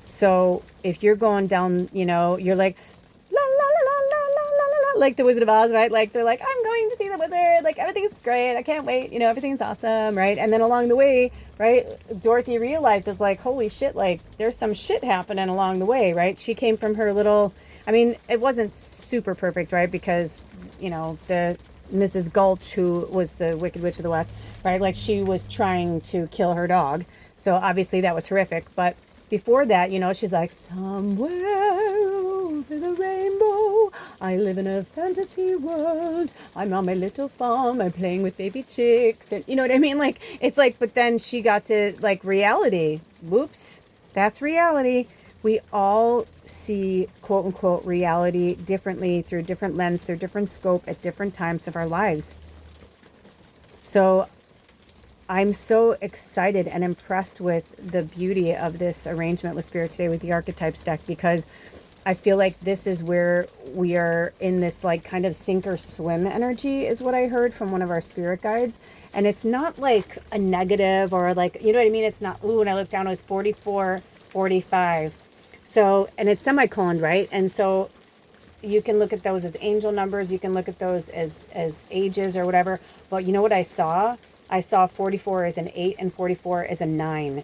So if you're going down, you know, you're like, la, la, la, la, la, la, la, la, like the Wizard of Oz, right? Like, they're like, I'm going to see the wizard. Like, everything's great. I can't wait. You know, everything's awesome, right? And then along the way, right, Dorothy realizes, like, holy shit, like, there's some shit happening along the way, right? She came from her little, I mean, it wasn't super perfect, right? Because, you know, the Mrs. Gulch, who was the Wicked Witch of the West, right? Like, she was trying to kill her dog. So obviously that was horrific. But before that, you know, she's like, somewhere over the rainbow, I live in a fantasy world. I'm on my little farm. I'm playing with baby chicks. And you know what I mean? Like, it's like, but then she got to like reality. Whoops, that's reality. We all see quote unquote reality differently, through different lens, through different scope at different times of our lives. So I'm so excited and impressed with the beauty of this arrangement with Spirit today with the Archetypes deck, because I feel like this is where we are in this like kind of sink or swim energy is what I heard from one of our spirit guides. And it's not like a negative or like, you know what I mean? It's not, ooh, when I looked down, it was 44, 45. So, and it's semicolon, right? And so you can look at those as angel numbers. You can look at those as ages or whatever. But you know what I saw? I saw 44 as an 8 and 44 as a 9.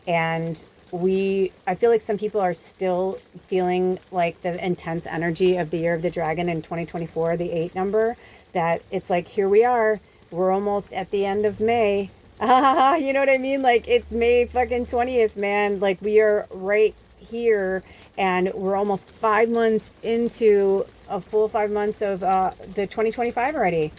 And I feel like some people are still feeling like the intense energy of the year of the dragon in 2024, the 8 number, that it's like, here we are. We're almost at the end of May. You know what I mean? Like, it's May fucking 20th, man. Like, we are right here, and we're almost 5 months into a full 5 months of the 2025 already.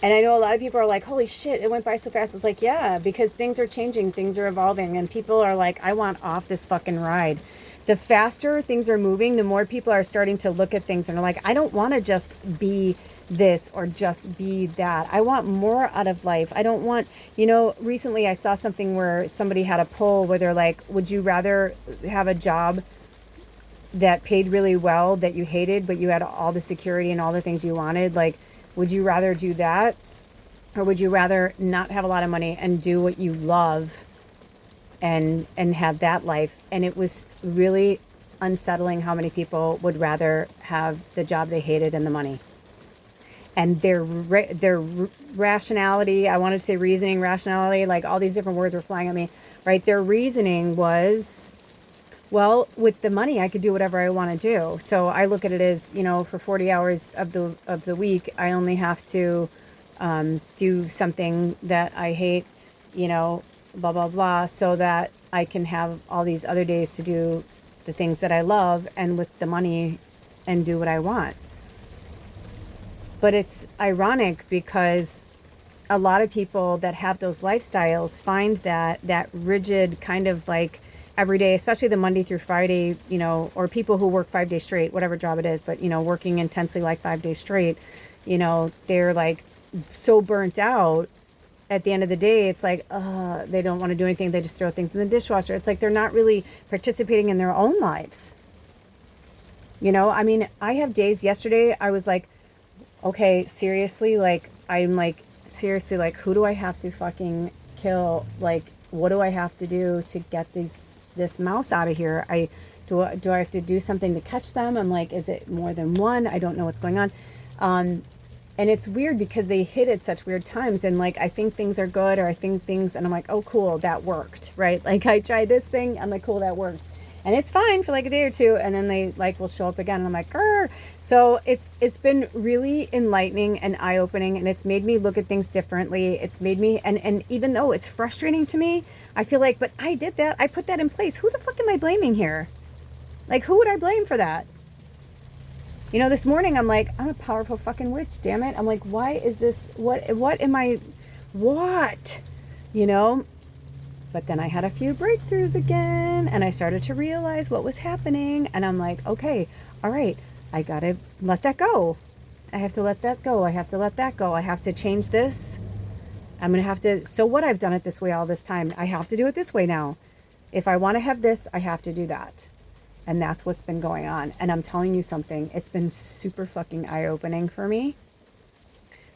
And I know a lot of people are like, holy shit, it went by so fast. It's like, yeah, because things are changing, things are evolving, and people are like, I want off this fucking ride. The faster things are moving, the more people are starting to look at things and are like, I don't want to just be this or just be that. I want more out of life. I don't want, you know, recently I saw something where somebody had a poll where they're like, would you rather have a job that paid really well that you hated, but you had all the security and all the things you wanted? Like, would you rather do that, or would you rather not have a lot of money and do what you love and have that life? And it was really unsettling how many people would rather have the job they hated and the money. And their rationality, I wanted to say reasoning, rationality, like all these different words were flying at me, right? Their reasoning was, well, with the money, I could do whatever I want to do. So I look at it as, you know, for 40 hours of the week, I only have to do something that I hate, you know, blah, blah, blah, so that I can have all these other days to do the things that I love and with the money and do what I want. But it's ironic because a lot of people that have those lifestyles find that rigid kind of like every day, especially the Monday through Friday, you know, or people who work 5 days straight, whatever job it is, but, you know, working intensely like 5 days straight, you know, they're like so burnt out at the end of the day. It's like, they don't want to do anything. They just throw things in the dishwasher. It's like they're not really participating in their own lives. You know, I mean, I have days, yesterday I was like, okay, seriously, like, I'm like, seriously, like, who do I have to fucking kill? Like, what do I have to do to get this mouse out of here? Do I have to do something to catch them? I'm like, is it more than one? I don't know what's going on. And it's weird because they hit at such weird times. And like, I think things are good, or I think things, and I'm like, oh, cool, that worked, right? Like, I tried this thing. I'm like, cool, that worked. And it's fine for like a day or two, and then they like will show up again, and I'm like, grr. So it's been really enlightening and eye-opening, and it's made me look at things differently. It's made me, and even though it's frustrating to me, I feel like, but I did that, I put that in place. Who the fuck am I blaming here? Like, who would I blame for that? You know, this morning I'm like, I'm a powerful fucking witch, damn it. I'm like, why is this, what am I, what? You know? But then I had a few breakthroughs again, and I started to realize what was happening. And I'm like, okay, all right, I got to let that go. I have to let that go. I have to let that go. I have to change this. I'm going to have to, so what, I've done it this way all this time. I have to do it this way now. If I want to have this, I have to do that. And that's what's been going on. And I'm telling you something, it's been super fucking eye-opening for me.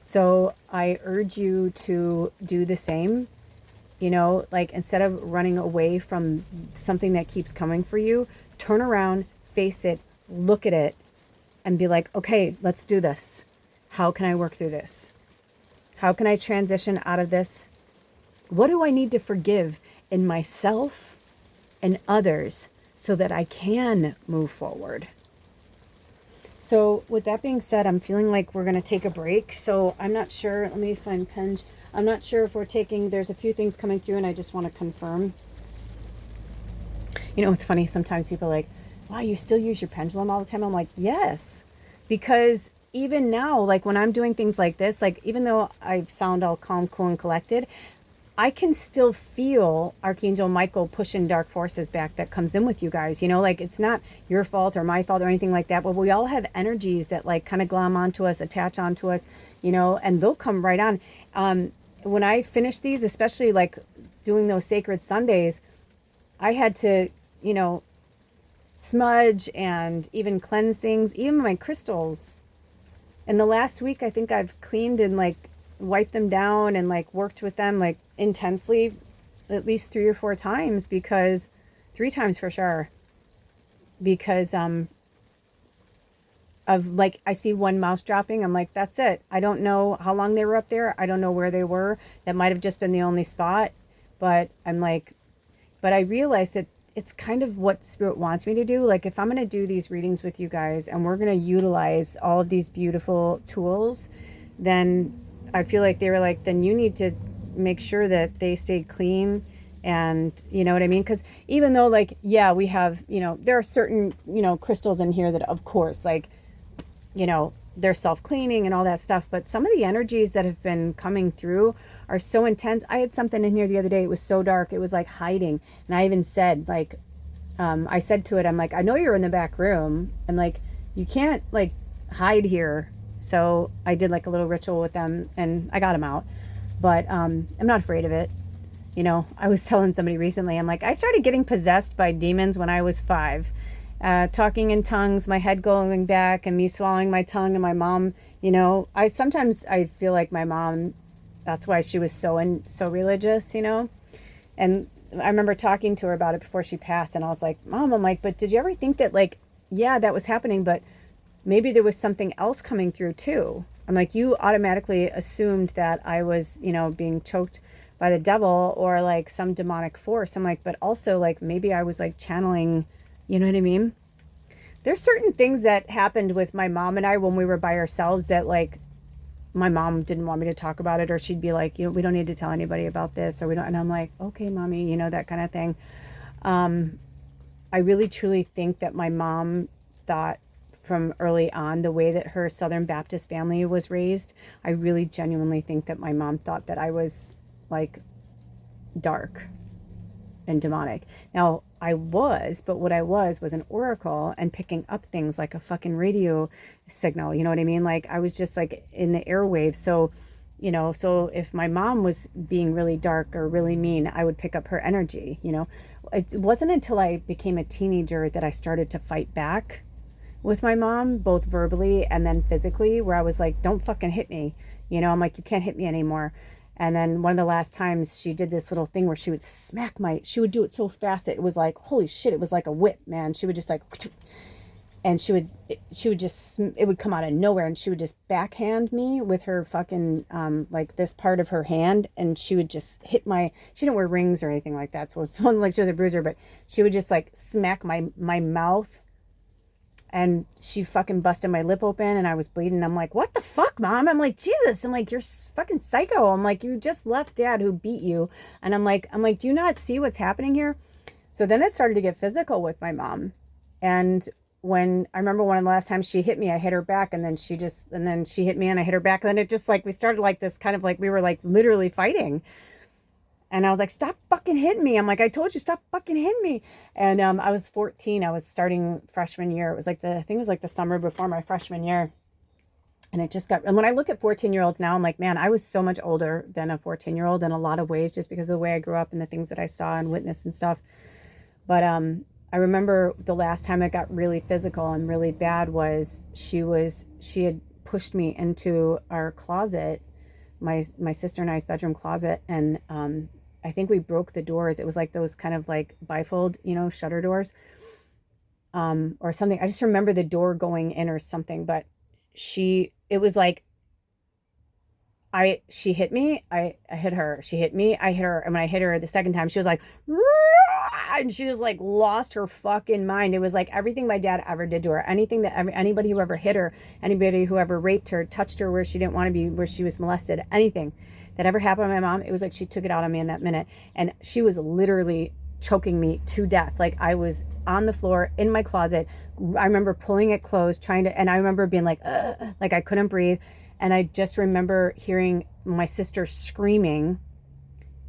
So I urge you to do the same. You know, like, instead of running away from something that keeps coming for you, turn around, face it, look at it, and be like, okay, let's do this. How can I work through this? How can I transition out of this? What do I need to forgive in myself and others so that I can move forward? So with that being said, I'm feeling like we're going to take a break. So I'm not sure. Let me find Penge. I'm not sure if we're taking, there's a few things coming through, and I just want to confirm. You know, it's funny. Sometimes people are like, wow, you still use your pendulum all the time? I'm like, yes, because even now, like when I'm doing things like this, like even though I sound all calm, cool, and collected, I can still feel Archangel Michael pushing dark forces back that comes in with you guys. You know, like, it's not your fault or my fault or anything like that, but we all have energies that like kind of glom onto us, attach onto us, you know, and they'll come right on. When I finish these, especially like doing those sacred Sundays, I had to, you know, smudge and even cleanse things, even my crystals. In the last week, I think I've cleaned and like wiped them down and like worked with them like intensely at least 3 or 4 times, because 3 times for sure, because of like, I see one mouse dropping, I'm like, that's it. I don't know how long they were up there. I don't know where they were. That might have just been the only spot. But I'm like, but I realized that it's kind of what spirit wants me to do. Like if I'm going to do these readings with you guys and we're going to utilize all of these beautiful tools, then I feel like they were like, then you need to make sure that they stay clean. And you know what I mean? Because even though like, yeah, we have, there are certain, crystals in here that of course, like, they're self-cleaning and all that stuff. But some of the energies that have been coming through are so intense. I had something in here the other day. It was so dark. It was like hiding. And I even said like, I said to it, I'm like, I know you're in the back room. I'm like, you can't like hide here. So I did like a little ritual with them and I got them out. But I'm not afraid of it. I was telling somebody recently, I'm like, I started getting possessed by demons when I was 5. Talking in tongues, my head going back and me swallowing my tongue, and my mom, I feel like my mom, that's why she was so religious, and I remember talking to her about it before she passed, and I was like, Mom, I'm like, but did you ever think that like, yeah, that was happening, but maybe there was something else coming through too? I'm like, you automatically assumed that I was, being choked by the devil or like some demonic force. I'm like, but also like maybe I was like channeling. You know what I mean? There's certain things that happened with my mom and I when we were by ourselves that like my mom didn't want me to talk about it, or she'd be like, we don't need to tell anybody about this, or we don't. And I'm like, okay, mommy, that kind of thing. I really truly think that my mom thought from early on, the way that her Southern Baptist family was raised, I really genuinely think that my mom thought that I was like dark and demonic. Now but what I was an oracle and picking up things like a fucking radio signal. You know what I mean? Like I was just like in the airwaves. So, so if my mom was being really dark or really mean, I would pick up her energy. It wasn't until I became a teenager that I started to fight back with my mom, both verbally and then physically, where I was like, don't fucking hit me. I'm like, you can't hit me anymore. And then one of the last times she did this little thing where she would she would do it so fast that it was like, holy shit, it was like a whip, man. She would just like, and she would just, it would come out of nowhere, and she would just backhand me with her fucking, like this part of her hand. And she would just hit she didn't wear rings or anything like that. So it sounds like she was a bruiser, but she would just like smack my mouth. And she fucking busted my lip open and I was bleeding. I'm like, what the fuck, Mom? I'm like, Jesus. I'm like, you're fucking psycho. I'm like, you just left Dad who beat you. And I'm like, do you not see what's happening here? So then it started to get physical with my mom. And when I remember one of the last times she hit me, I hit her back, and then she hit me and I hit her back. And then it just like, we started like this kind of like, we were like literally fighting. And I was like, stop fucking hitting me. I'm like, I told you, stop fucking hitting me. And I was 14. I was starting freshman year. It was like I think it was like the summer before my freshman year. And and when I look at 14-year-olds now, I'm like, man, I was so much older than a 14-year-old in a lot of ways, just because of the way I grew up and the things that I saw and witnessed and stuff. But I remember the last time it got really physical and really bad was she had pushed me into our closet, my sister and I's bedroom closet, and I think we broke the doors. It was like those kind of like bifold, shutter doors, or something. I just remember the door going in or something, but it was like, she hit me, I hit her, she hit me, I hit her. And when I hit her the second time, she was like, and she just like lost her fucking mind. It was like everything my dad ever did to her, anything that anybody who ever hit her, anybody who ever raped her, touched her where she didn't want to be, where she was molested, anything that ever happened to my mom, it was like she took it out on me in that minute. And she was literally choking me to death. Like I was on the floor in my closet. I remember pulling it closed, and I remember being like I couldn't breathe. And I just remember hearing my sister screaming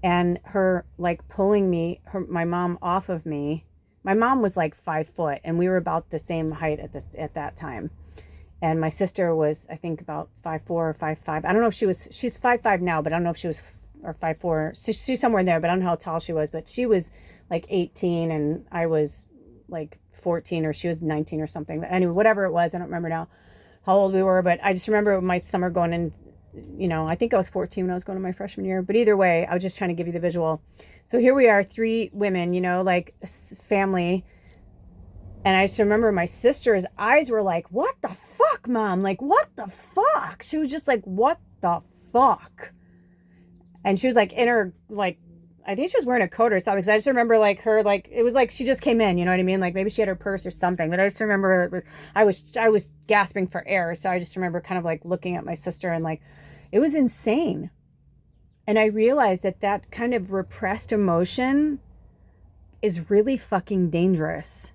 and her like pulling my mom off of me. My mom was like 5 foot and we were about the same height at that time. And my sister was, I think, about 5'4" or 5'5". I don't know if she's 5'5" now, but I don't know if she was, or 5'4". She's somewhere in there, but I don't know how tall she was. But she was like 18 and I was like 14 or she was 19 or something. But anyway, whatever it was, I don't remember now how old we were, but I just remember my summer going in, I think I was 14 when I was going to my freshman year. But either way, I was just trying to give you the visual. So here we are, 3 women, like family. And I just remember my sister's eyes were like, what the fuck, Mom? Like, what the fuck? She was just like, what the fuck? And she was like in her, like, I think she was wearing a coat or something. Because I just remember like her, like, it was like she just came in, you know what I mean? Like maybe she had her purse or something. But I just remember I was gasping for air. So I just remember kind of like looking at my sister and like, it was insane. And I realized that kind of repressed emotion is really fucking dangerous.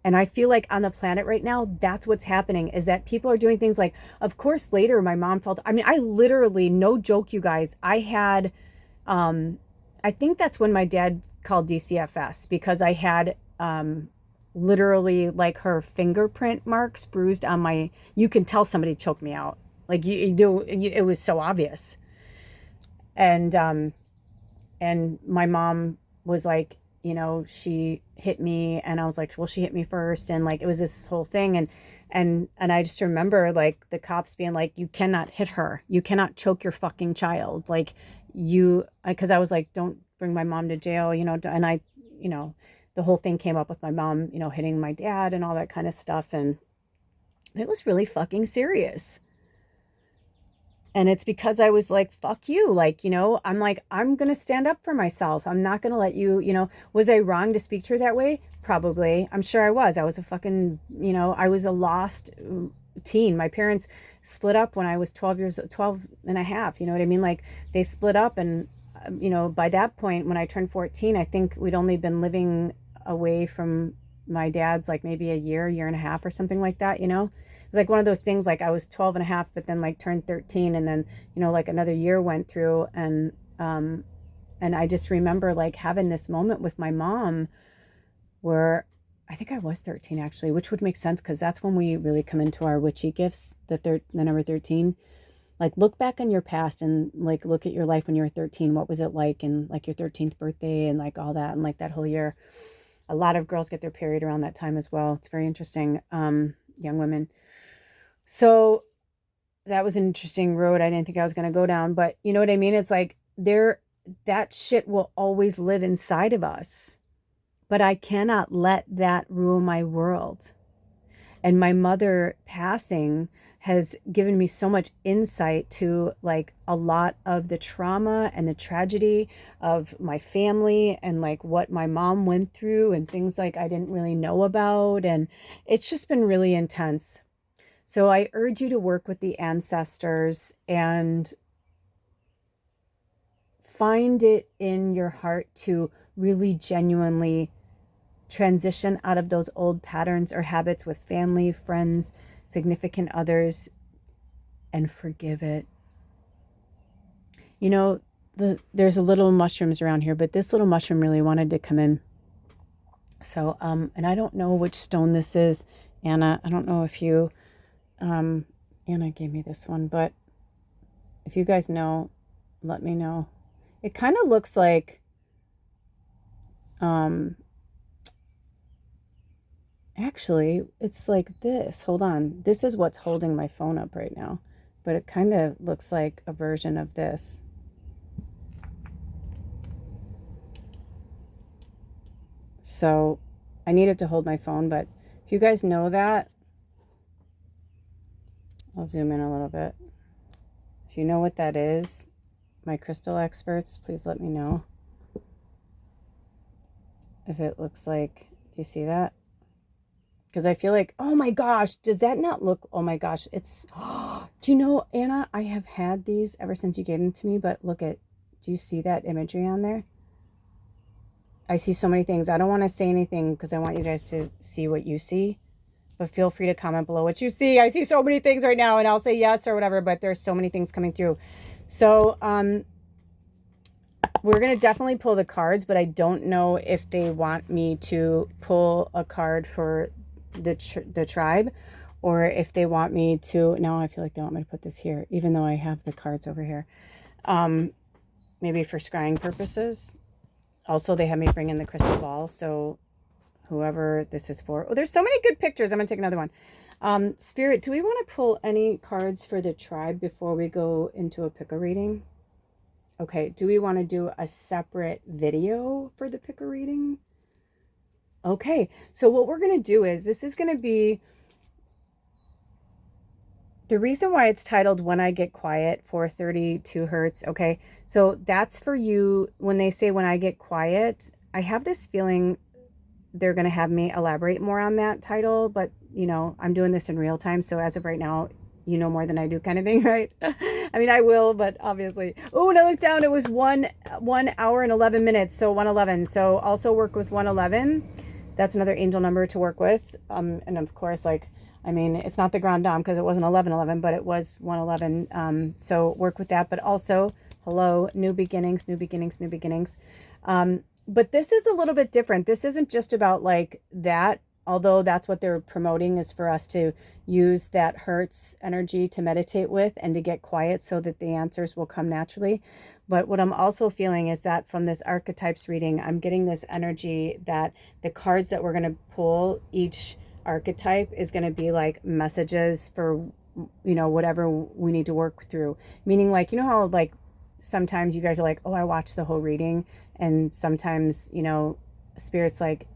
And I feel like on the planet right now, that's what's happening, is that people are doing things like, of course, later my mom felt, I mean, I literally, no joke, you guys, I had, I think that's when my dad called DCFS, because I had literally like her fingerprint marks bruised on my, you can tell somebody choked me out. Like it was so obvious. And my mom was like, she hit me, and I was like, well, she hit me first. And like, it was this whole thing. And I just remember like the cops being like, you cannot hit her. You cannot choke your fucking child. Like cause I was like, don't bring my mom to jail, and I, the whole thing came up with my mom, hitting my dad and all that kind of stuff. And it was really fucking serious. And it's because I was like, fuck you. like, I'm like, I'm going to stand up for myself. I'm not going to let you, was I wrong to speak to her that way? Probably. I'm sure I was. I was a fucking, I was a lost teen. My parents split up when I was 12 and a half. You know what I mean? Like they split up, and, by that point, when I turned 14, I think we'd only been living away from my dad's like maybe a year and a half or something like that, It was like one of those things, like I was 12 and a half, but then like turned 13, and then, like another year went through, and I just remember like having this moment with my mom where I think I was 13 actually, which would make sense because that's when we really come into our witchy gifts, the number 13. Like look back on your past and like look at your life when you were 13. What was it like? And like your 13th birthday and like all that, and like that whole year. A lot of girls get their period around that time as well. It's very interesting. Young women. So that was an interesting road. I didn't think I was going to go down, but you know what I mean? It's like that shit will always live inside of us, but I cannot let that rule my world. And my mother passing has given me so much insight to like a lot of the trauma and the tragedy of my family, and like what my mom went through and things like I didn't really know about. And it's just been really intense. So I urge you to work with the ancestors and find it in your heart to really genuinely transition out of those old patterns or habits with family, friends, significant others, and forgive it. There's a little mushrooms around here, but this little mushroom really wanted to come in. So, and I don't know which stone this is, Anna. I don't know if you, Anna gave me this one, but if you guys know, let me know. It kind of looks like, actually, it's like this. Hold on. This is what's holding my phone up right now. But it kind of looks like a version of this. So I needed to hold my phone, but if you guys know that, I'll zoom in a little bit. If you know what that is, my crystal experts, please let me know. If it looks like, do you see that? Because I feel like, oh my gosh, does that not look, oh my gosh, it's, do you know, Anna, I have had these ever since you gave them to me, but look at, do you see that imagery on there? I see so many things. I don't want to say anything because I want you guys to see what you see, but feel free to comment below what you see. I see so many things right now, and I'll say yes or whatever, but there's so many things coming through. So, we're going to definitely pull the cards, but I don't know if they want me to pull a card for the tribe, or if they want me to, no, I feel like they want me to put this here, even though I have the cards over here. Maybe for scrying purposes. Also, they had me bring in the crystal ball, so whoever this is for. Oh, there's so many good pictures. I'm going to take another one. Spirit, do we want to pull any cards for the tribe before we go into a picker reading? Okay, do we want to do a separate video for the picker reading? Okay, so what we're going to do is, this is going to be, the reason why it's titled When I Get Quiet, 432 Hertz, okay? So that's for you, when they say when I get quiet, I have this feeling they're going to have me elaborate more on that title, but you know, I'm doing this in real time, so as of right now, you know more than I do kind of thing, right? I mean, I will, but obviously. Oh, and I looked down, it was 1 hour and 11 minutes, so 111. So also work with 111. That's another angel number to work with. And of course, like, I mean, it's not the Grand Dame because it wasn't 1111, but it was 111. So work with that, but also, hello, new beginnings, new beginnings, new beginnings. But this is a little bit different. This isn't just about like that, although that's what they're promoting, is for us to use that Hertz energy to meditate with and to get quiet so that the answers will come naturally. But what I'm also feeling is that from this archetypes reading, I'm getting this energy that the cards that we're going to pull, each archetype is going to be like messages for, you know, whatever we need to work through. Meaning, like, you know how like sometimes you guys are like, oh, I watched the whole reading, and sometimes, you know, Spirit's like,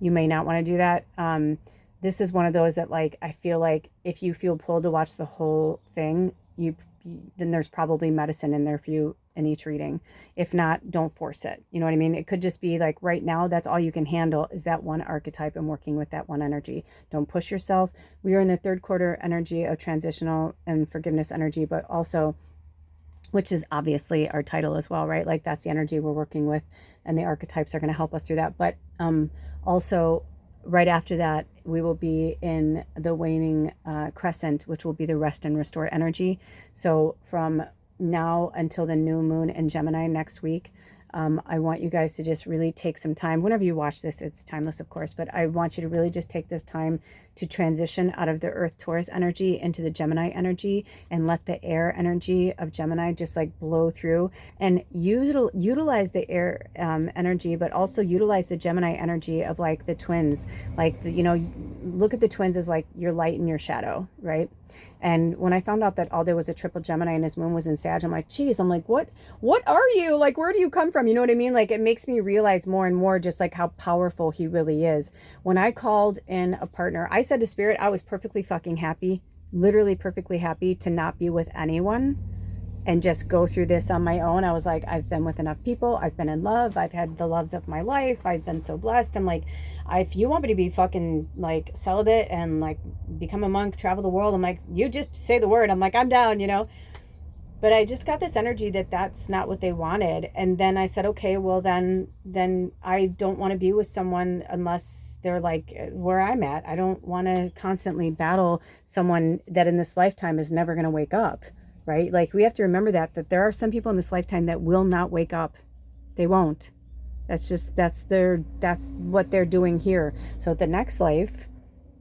you may not want to do that. This is one of those that, like, I feel like if you feel pulled to watch the whole thing, then there's probably medicine in there for you in each reading. If not, don't force it. You know what I mean? It could just be like right now, that's all you can handle is that one archetype and working with that one energy. Don't push yourself. We are in the third quarter energy of transitional and forgiveness energy, but also, which is obviously our title as well, right? Like that's the energy we're working with, and the archetypes are going to help us through that. But also right after that, we will be in the waning crescent, which will be the rest and restore energy. So from now until the new moon in Gemini next week, I want you guys to just really take some time. Whenever you watch this, it's timeless, of course, but I want you to really just take this time to transition out of the Earth Taurus energy into the Gemini energy, and let the air energy of Gemini just like blow through, and utilize the air energy, but also utilize the Gemini energy of like the twins. Like, you know, look at the twins as like your light and your shadow, right? And when I found out that Aldo was a triple Gemini and his moon was in Sag, I'm like, geez, I'm like, what are you? Like, where do you come from? You know what I mean? Like, it makes me realize more and more just like how powerful he really is. When I called in a partner, I said to Spirit, I was perfectly fucking happy, literally perfectly happy to not be with anyone and just go through this on my own. I was like, I've been with enough people. I've been in love. I've had the loves of my life. I've been so blessed. I'm like, if you want me to be fucking like celibate and like become a monk, travel the world, I'm like, you just say the word. I'm like, I'm down, you know? But I just got this energy that that's not what they wanted. And then I said, okay, well then I don't want to be with someone unless they're like where I'm at. I don't want to constantly battle someone that in this lifetime is never going to wake up. Right? Like, we have to remember that there are some people in this lifetime that will not wake up. They won't. That's what they're doing here. So the next life,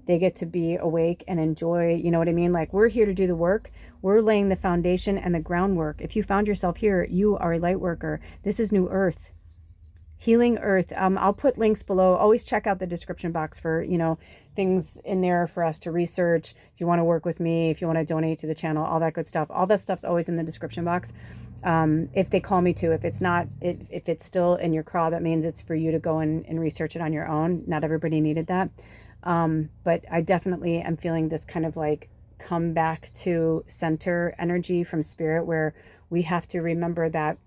they get to be awake and enjoy, you know what I mean? Like, we're here to do the work. We're laying the foundation and the groundwork. If you found yourself here, you are a light worker. This is New Earth. Healing Earth. I'll put links below. Always check out the description box for, you know, things in there for us to research. If you want to work with me, if you want to donate to the channel, all that good stuff. All that stuff's always in the description box. If they call me to, if it's not, if it's still in your craw, that means it's for you to go and research it on your own. Not everybody needed that. But I definitely am feeling this kind of like come back to center energy from Spirit, where we have to remember that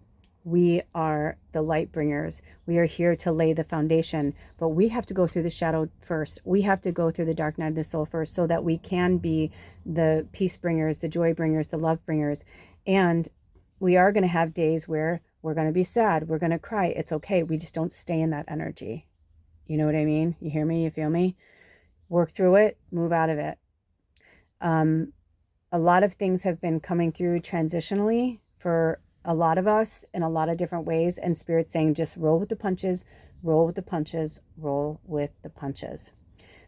we are the light bringers. We are here to lay the foundation, but we have to go through the shadow first. We have to go through the dark night of the soul first, so that we can be the peace bringers, the joy bringers, the love bringers. And we are going to have days where we're going to be sad. We're going to cry. It's okay. We just don't stay in that energy. You know what I mean? You hear me? You feel me? Work through it, move out of it. A lot of things have been coming through transitionally for a lot of us in a lot of different ways, and Spirit's saying just roll with the punches, roll with the punches, roll with the punches.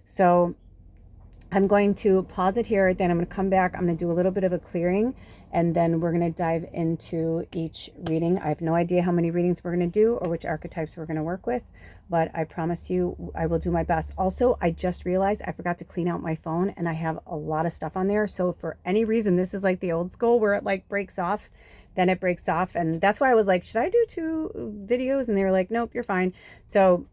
So I'm going to pause it here, then I'm going to come back. I'm going to do a little bit of a clearing, and then we're going to dive into each reading. I have no idea how many readings we're going to do or which archetypes we're going to work with, but I promise you I will do my best. Also, I just realized I forgot to clean out my phone, and I have a lot of stuff on there. So for any reason, this is like the old school where it like breaks off, then it breaks off. And that's why I was like, should I do 2 videos? And they were like, nope, you're fine. So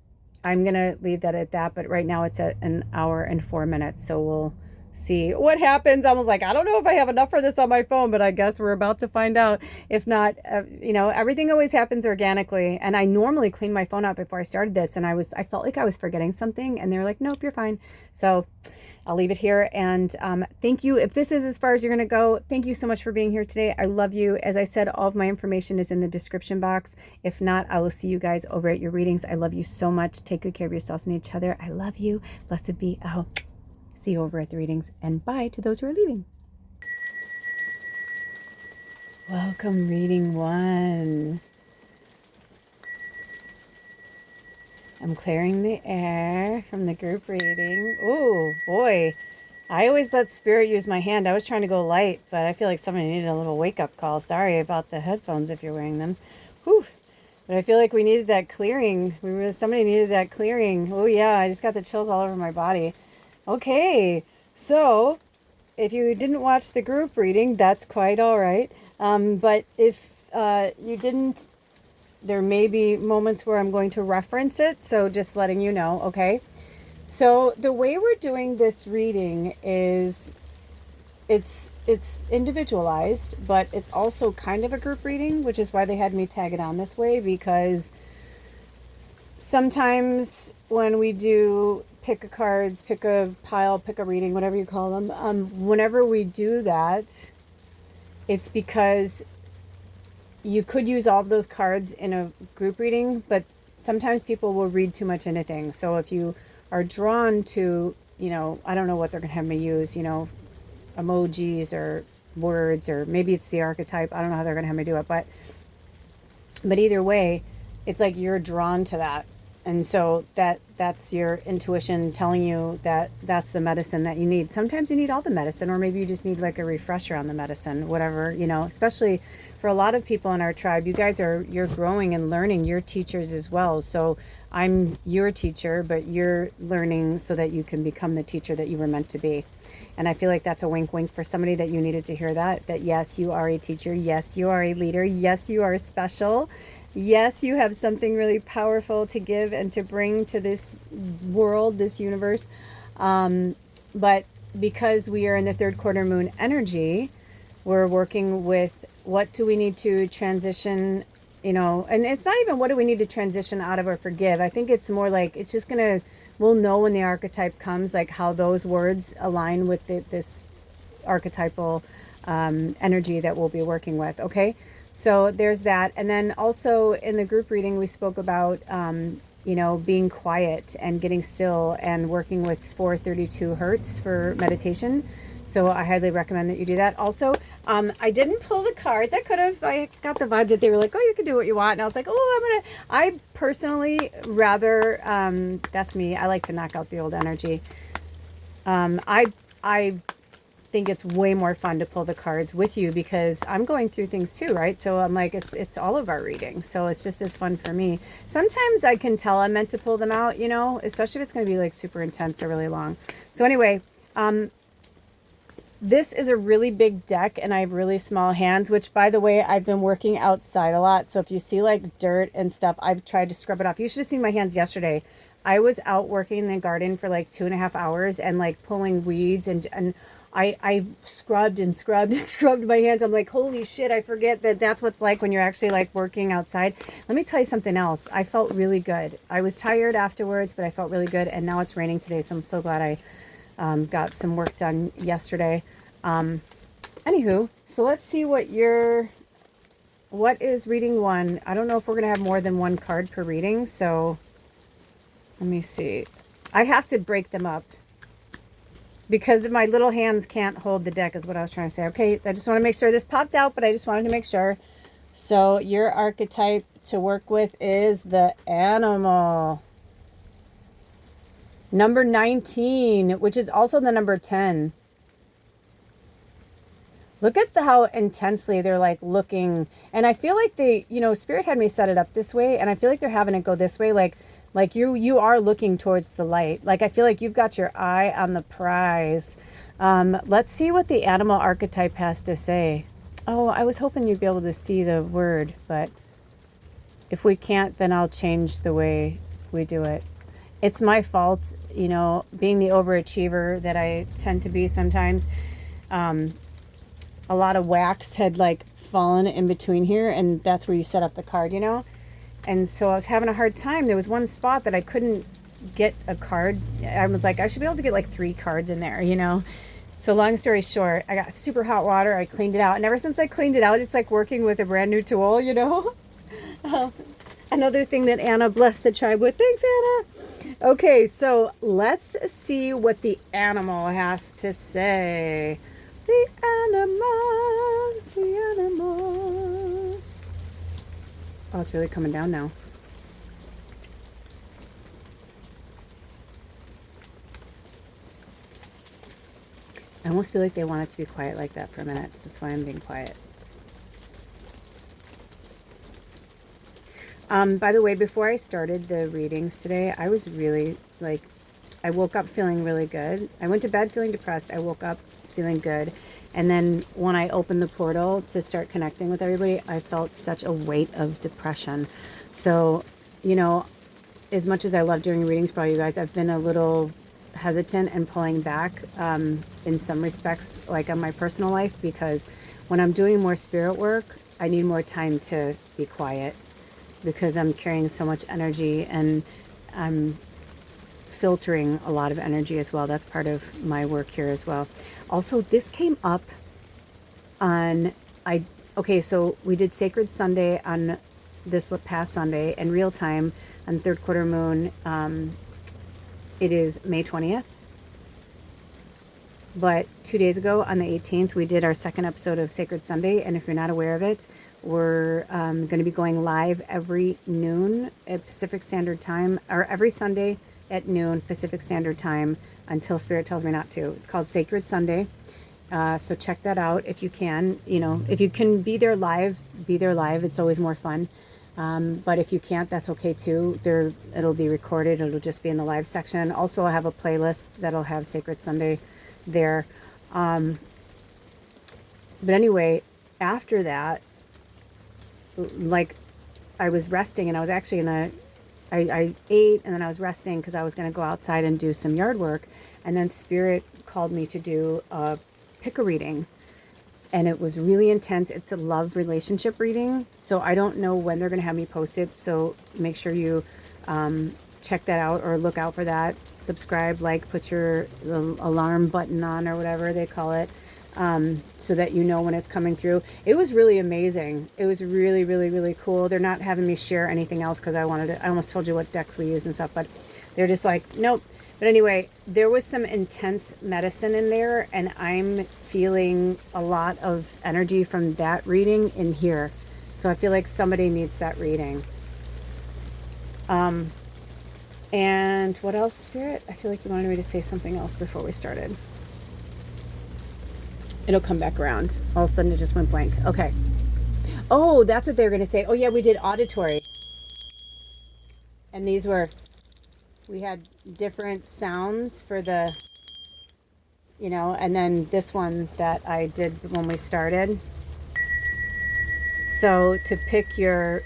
I'm going to leave that at that, but right now it's at 1 hour and 4 minutes. So we'll see what happens. I was like, I don't know if I have enough for this on my phone, but I guess we're about to find out. If not, you know, everything always happens organically. And I normally clean my phone out before I started this. And I felt like I was forgetting something, and they're like, nope, you're fine. So I'll leave it here. And thank you. If this is as far as you're going to go, thank you so much for being here today. I love you. As I said, all of my information is in the description box. If not, I will see you guys over at your readings. I love you so much. Take good care of yourselves and each other. I love you. Blessed be. I'll see you over at the readings. And bye to those who are leaving. Welcome, reading 1. I'm clearing the air from the group reading. Ooh, boy. I always let spirit use my hand. I was trying to go light, but I feel like somebody needed a little wake-up call. Sorry about the headphones if you're wearing them. Whew. But I feel like we needed that clearing. Somebody needed that clearing. Oh, yeah. I just got the chills all over my body. Okay. So, if you didn't watch the group reading, that's quite all right. But if you didn't, there may be moments where I'm going to reference it, so just letting you know, okay? So the way we're doing this reading is it's individualized, but it's also kind of a group reading, which is why they had me tag it on this way, because sometimes when we do pick a cards, pick a pile, pick a reading, whatever you call them, whenever we do that, it's because you could use all of those cards in a group reading, but sometimes people will read too much into things. So if you are drawn to, you know, I don't know what they're going to have me use, you know, emojis or words, or maybe it's the archetype. I don't know how they're going to have me do it, but either way, it's like you're drawn to that. And so that's your intuition telling you that that's the medicine that you need. Sometimes you need all the medicine, or maybe you just need like a refresher on the medicine, whatever, you know, especially for a lot of people in our tribe. You guys you're growing and learning. You're teachers as well. So I'm your teacher, but you're learning so that you can become the teacher that you were meant to be. And I feel like that's a wink wink for somebody that you needed to hear that yes, you are a teacher. Yes, you are a leader. Yes, you are special. Yes, you have something really powerful to give and to bring to this world, this universe. But because we are in the 3rd quarter moon energy, we're working with what do we need to transition, you know, and it's not even what do we need to transition out of or forgive. I think it's more like it's just we'll know when the archetype comes, like how those words align with this archetypal energy that we'll be working with. Okay. So there's that. And then also in the group reading, we spoke about, you know, being quiet and getting still and working with 432 hertz for meditation. So I highly recommend that you do that. Also, I didn't pull the cards. I got the vibe that they were like, oh, you can do what you want. And I was like, oh, I personally rather, that's me. I like to knock out the old energy. I think it's way more fun to pull the cards with you because I'm going through things too, right? So I'm like, it's all of our reading. So it's just as fun for me. Sometimes I can tell I'm meant to pull them out, you know, especially if it's going to be like super intense or really long. So anyway, this is a really big deck and I have really small hands, which by the way, I've been working outside a lot. So if you see like dirt and stuff, I've tried to scrub it off. You should have seen my hands yesterday. I was out working in the garden for like 2.5 hours and like pulling weeds and I scrubbed and scrubbed and scrubbed my hands. I'm like, holy shit, I forget that that's what's like when you're actually like working outside. Let me tell you something else. I felt really good. I was tired afterwards, but I felt really good. And now it's raining today. So I'm so glad I got some work done yesterday. Anywho, so let's see what is reading 1. I don't know if we're going to have more than 1 card per reading. So let me see. I have to break them up because my little hands can't hold the deck is what I was trying to say. Okay, I just want to make sure this popped out, but I just wanted to make sure. So your archetype to work with is the animal. Number 19, which is also the number 10. Look at how intensely they're like looking. And I feel like Spirit had me set it up this way. And I feel like they're having it go this way. Like you are looking towards the light. Like, I feel like you've got your eye on the prize. Let's see what the animal archetype has to say. Oh, I was hoping you'd be able to see the word, but if we can't, then I'll change the way we do it. It's my fault, being the overachiever that I tend to be sometimes. A lot of wax had like fallen in between here, and that's where you set up the card, And so I was having a hard time. There was one spot that I couldn't get a card. I was like, I should be able to get like 3 cards in there, So long story short, I got super hot water. I cleaned it out. And ever since I cleaned it out, it's like working with a brand new tool, Another thing that Anna blessed the tribe with. Thanks, Anna. Okay, so let's see what the animal has to say. The animal. Oh, it's really coming down now. I almost feel like they want it to be quiet like that for a minute. That's why I'm being quiet. By the way, before I started the readings today, I was really I woke up feeling really good. I went to bed feeling depressed. I woke up feeling good. And then when I opened the portal to start connecting with everybody, I felt such a weight of depression. So, as much as I love doing readings for all you guys, I've been a little hesitant and pulling back in some respects, like on my personal life, because when I'm doing more spirit work, I need more time to be quiet because I'm carrying so much energy and I'm filtering a lot of energy as well. That's part of my work here as well. Also, this came up on, so we did Sacred Sunday on this past Sunday, and real time on third quarter moon. It is May 20th. But 2 days ago on the 18th, we did our second episode of Sacred Sunday. And if you're not aware of it, we're going to be going live every noon at Pacific Standard Time, or every Sunday at noon Pacific Standard Time until Spirit tells me not to. It's called Sacred Sunday. So check that out if you can. If you can be there live, be there live. It's always more fun. But if you can't, that's okay too. It'll be recorded. It'll just be in the live section. Also, I have a playlist that'll have Sacred Sunday there. But anyway, after that, I was resting, and I was actually I ate, and then I was resting because I was going to go outside and do some yard work. And then Spirit called me to do a pick a reading. And it was really intense. It's a love relationship reading. So I don't know when they're going to have me post it. So make sure you check that out or look out for that. Subscribe, put your alarm button on or whatever they call it, so that you know when it's coming through. It was really amazing. It was really, really, really cool. They're not having me share anything else because I almost told you what decks we use and stuff, but they're just like, nope. But anyway, there was some intense medicine in there, and I'm feeling a lot of energy from that reading in here. So I feel like somebody needs that reading. And what else, Spirit? I feel like you wanted me to say something else before we started. It'll come back around. All of a sudden it just went blank. Okay. Oh, that's what they were going to say. Oh yeah, we did auditory. And we had different sounds for the, and then this one that I did when we started. So to pick your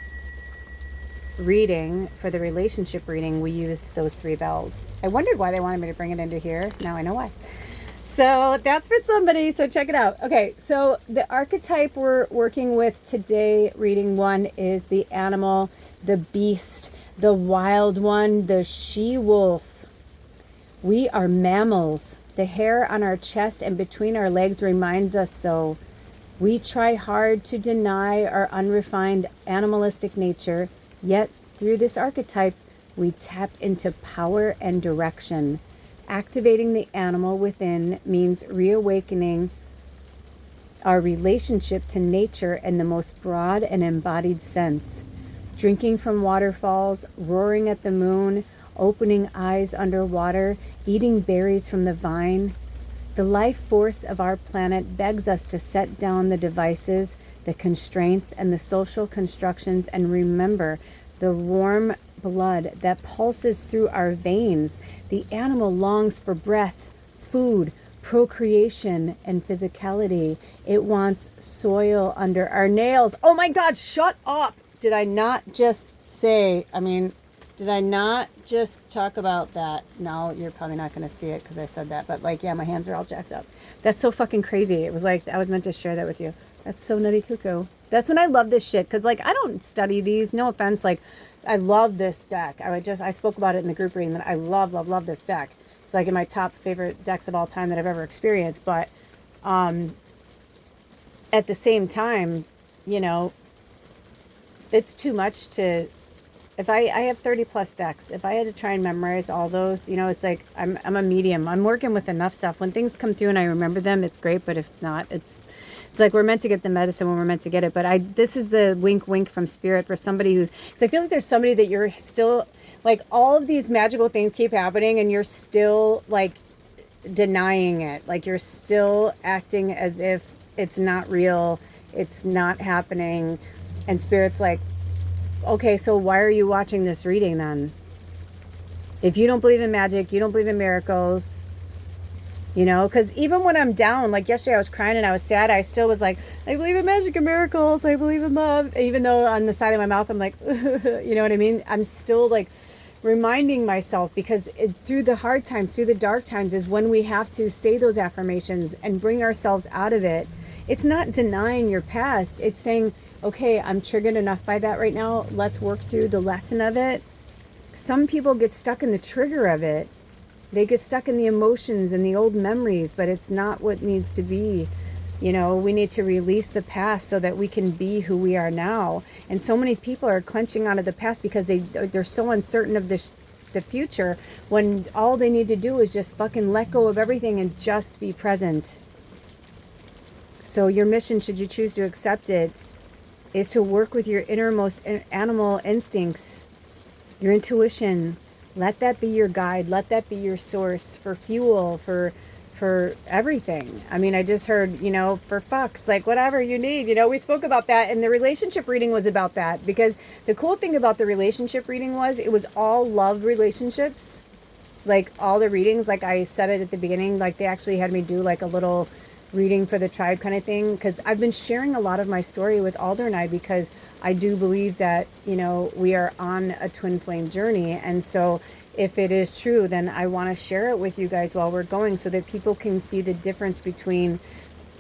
reading for the relationship reading, we used those 3 bells. I wondered why they wanted me to bring it into here. Now I know why. So that's for somebody. So check it out. Okay. So the archetype we're working with today, reading 1, is the animal, the beast, the wild one, the she-wolf. We are mammals. The hair on our chest and between our legs reminds us so. We try hard to deny our unrefined animalistic nature, yet through this archetype, we tap into power and direction. Activating the animal within means reawakening our relationship to nature in the most broad and embodied sense. Drinking from waterfalls, roaring at the moon, opening eyes underwater, eating berries from the vine. The life force of our planet begs us to set down the devices, the constraints, and the social constructions and remember the warm blood that pulses through our veins. The animal longs for breath, food, procreation, and physicality. It wants soil under our nails. Oh my God, shut up! Did I not just say, did I not just talk about that? No, you're probably not going to see it because I said that. But like, yeah, my hands are all jacked up. That's so fucking crazy. It was like, I was meant to share that with you. That's so nutty cuckoo. That's when I love this shit. Because like, I don't study these. No offense. Like, I love this deck. I spoke about it in the group reading that I love this deck. It's like in my top favorite decks of all time that I've ever experienced. But at the same time, you know, it's too much to... If I have 30 plus decks, if I had to try and memorize all those, you know, it's like I'm a medium. I'm working with enough stuff. When things come through and I remember them, it's great. But if not, it's like we're meant to get the medicine when we're meant to get it. But this is the wink from spirit for somebody who's, because I feel like there's somebody that you're still like, all of these magical things keep happening and you're still like denying it. Like you're still acting as if it's not real. It's not happening. And spirit's like, okay, so why are you watching this reading then? If you don't believe in magic, you don't believe in miracles, you know, because even when I'm down, like yesterday I was crying and I was sad, I still was like, I believe in magic and miracles, I believe in love, even though on the side of my mouth I'm like, you know what I mean? I'm still like reminding myself, because through the hard times, through the dark times is when we have to say those affirmations and bring ourselves out of it. It's not denying your past. It's saying, okay, I'm triggered enough by that right now. Let's work through the lesson of it. Some people get stuck in the trigger of it. They get stuck in the emotions and the old memories, but it's not what needs to be. You know, we need to release the past so that we can be who we are now. And so many people are clenching out of the past because they're so uncertain of the future, when all they need to do is just fucking let go of everything and just be present. So your mission, should you choose to accept it, is to work with your innermost animal instincts, your intuition. Let that be your guide. Let that be your source for fuel, for everything. I mean, I just heard, you know, for fucks, like whatever you need, you know, we spoke about that, and the relationship reading was about that, because the cool thing about the relationship reading was it was all love relationships. Like all the readings, like I said it at the beginning, like they actually had me do like a little reading for the tribe kind of thing, because I've been sharing a lot of my story with Alder and I, because I do believe that, you know, we are on a twin flame journey. And so if it is true, then I want to share it with you guys while we're going, so that people can see the difference between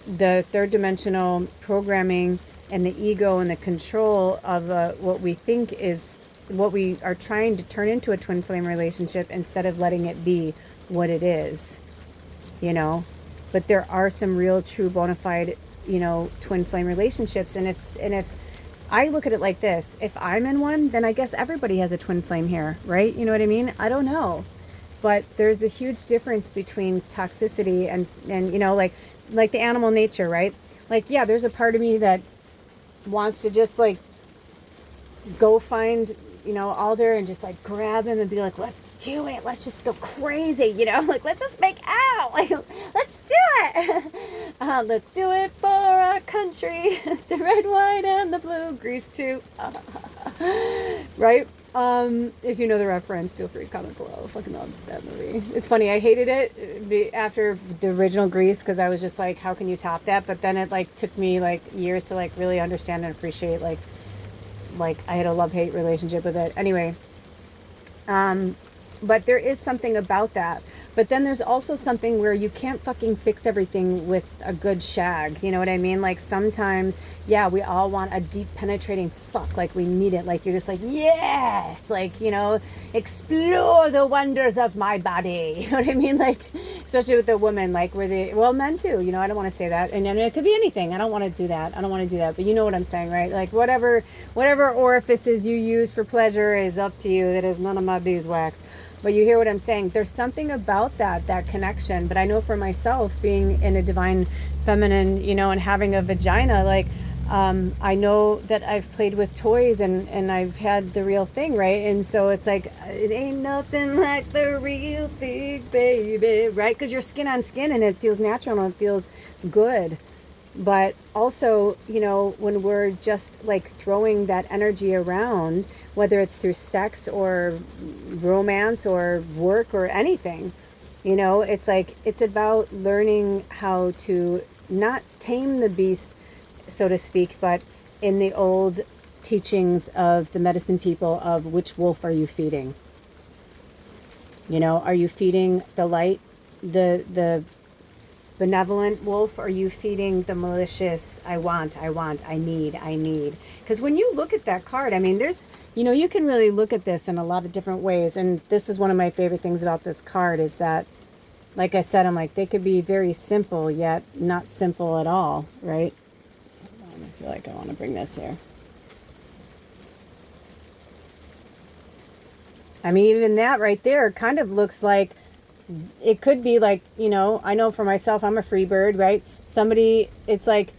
the third dimensional programming and the ego and the control of what we think is what we are trying to turn into a twin flame relationship, instead of letting it be what it is, you know. But there are some real, true, bona fide, you know, twin flame relationships. And if I look at it like this, if I'm in one, then I guess everybody has a twin flame here, right? You know what I mean? I don't know. But there's a huge difference between toxicity and you know, like the animal nature, right? Like, yeah, there's a part of me that wants to just like go find, you know, Alder and just like grab him and be like, let's do it. Let's just go crazy, you know, like let's just make out. Like, let's do it. Let's do it for our country. The red, white, and the blue. Grease too. Right? If you know the reference, feel free to comment below. I fucking love that movie. It's funny. I hated it after the original Grease, because I was just like, how can you top that? But then it like took me like years to like really understand and appreciate like I had a love-hate relationship with it. Anyway, but there is something about that. But then there's also something where you can't fucking fix everything with a good shag. You know what I mean? Like sometimes, yeah, we all want a deep penetrating fuck. Like we need it. Like you're just like, yes, like, you know, explore the wonders of my body. You know what I mean? Like, especially with the women, like well, men too, you know, I don't want to say that. And it could be anything. I don't want to do that. But you know what I'm saying, right? Like whatever orifices you use for pleasure is up to you. That is none of my beeswax. But you hear what I'm saying? There's something about that connection. But I know for myself, being in a divine feminine, you know, and having a vagina, like I know that I've played with toys and I've had the real thing, right? And so it's like, it ain't nothing like the real thing, baby, right? Because you're skin on skin and it feels natural and it feels good. But also, you know, when we're just like throwing that energy around, whether it's through sex or romance or work or anything, you know, it's like, it's about learning how to not tame the beast, so to speak, but in the old teachings of the medicine people of which wolf are you feeding? You know, are you feeding the light, the benevolent wolf? Are you feeding the malicious, I want, I need? Because when you look at that card, I mean, there's, you know, you can really look at this in a lot of different ways. And this is one of my favorite things about this card is that, like I said, I'm like, they could be very simple, yet not simple at all, right? I feel like I want to bring this here. I mean, even that right there kind of looks like it could be like, you know, I know for myself, I'm a free bird, right? Somebody, it's like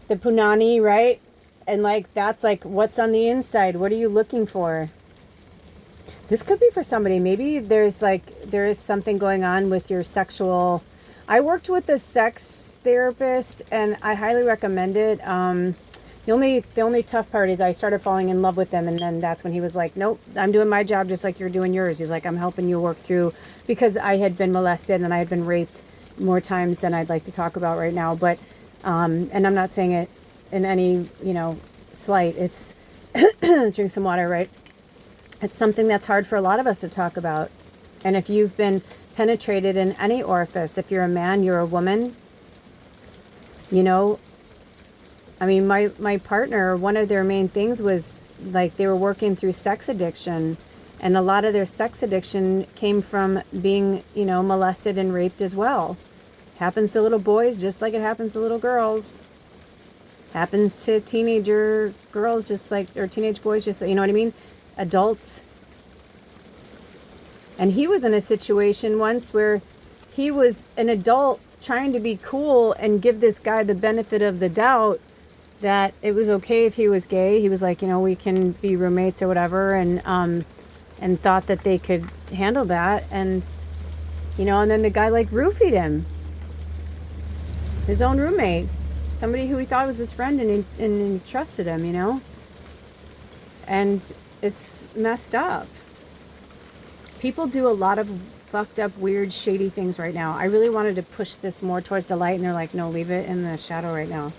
the punani, right? And like, that's like, what's on the inside? What are you looking for? This could be for somebody. Maybe there's like, there is something going on with your sexual. I worked with a sex therapist and I highly recommend it. The only tough part is I started falling in love with him, and then that's when he was like, nope, I'm doing my job just like you're doing yours. He's like, I'm helping you work through, because I had been molested and I had been raped more times than I'd like to talk about right now. But and I'm not saying it in any, you know, slight. It's drink some water, right? It's something that's hard for a lot of us to talk about. And if you've been penetrated in any orifice, if you're a man, you're a woman, you know, I mean, my partner, one of their main things was like they were working through sex addiction, and a lot of their sex addiction came from being, you know, molested and raped as well. Happens to little boys just like it happens to little girls. Happens to teenager girls just like, or teenage boys just, you know what I mean? Adults. And he was in a situation once where he was an adult trying to be cool and give this guy the benefit of the doubt that it was okay if he was gay. He was like, you know, we can be roommates or whatever, and thought that they could handle that. And, you know, and then the guy like roofied him, his own roommate, somebody who he thought was his friend, and he trusted him, you know. And it's messed up. People do a lot of fucked up, weird, shady things right now. I really wanted to push this more towards the light, and they're like, no, leave it in the shadow right now.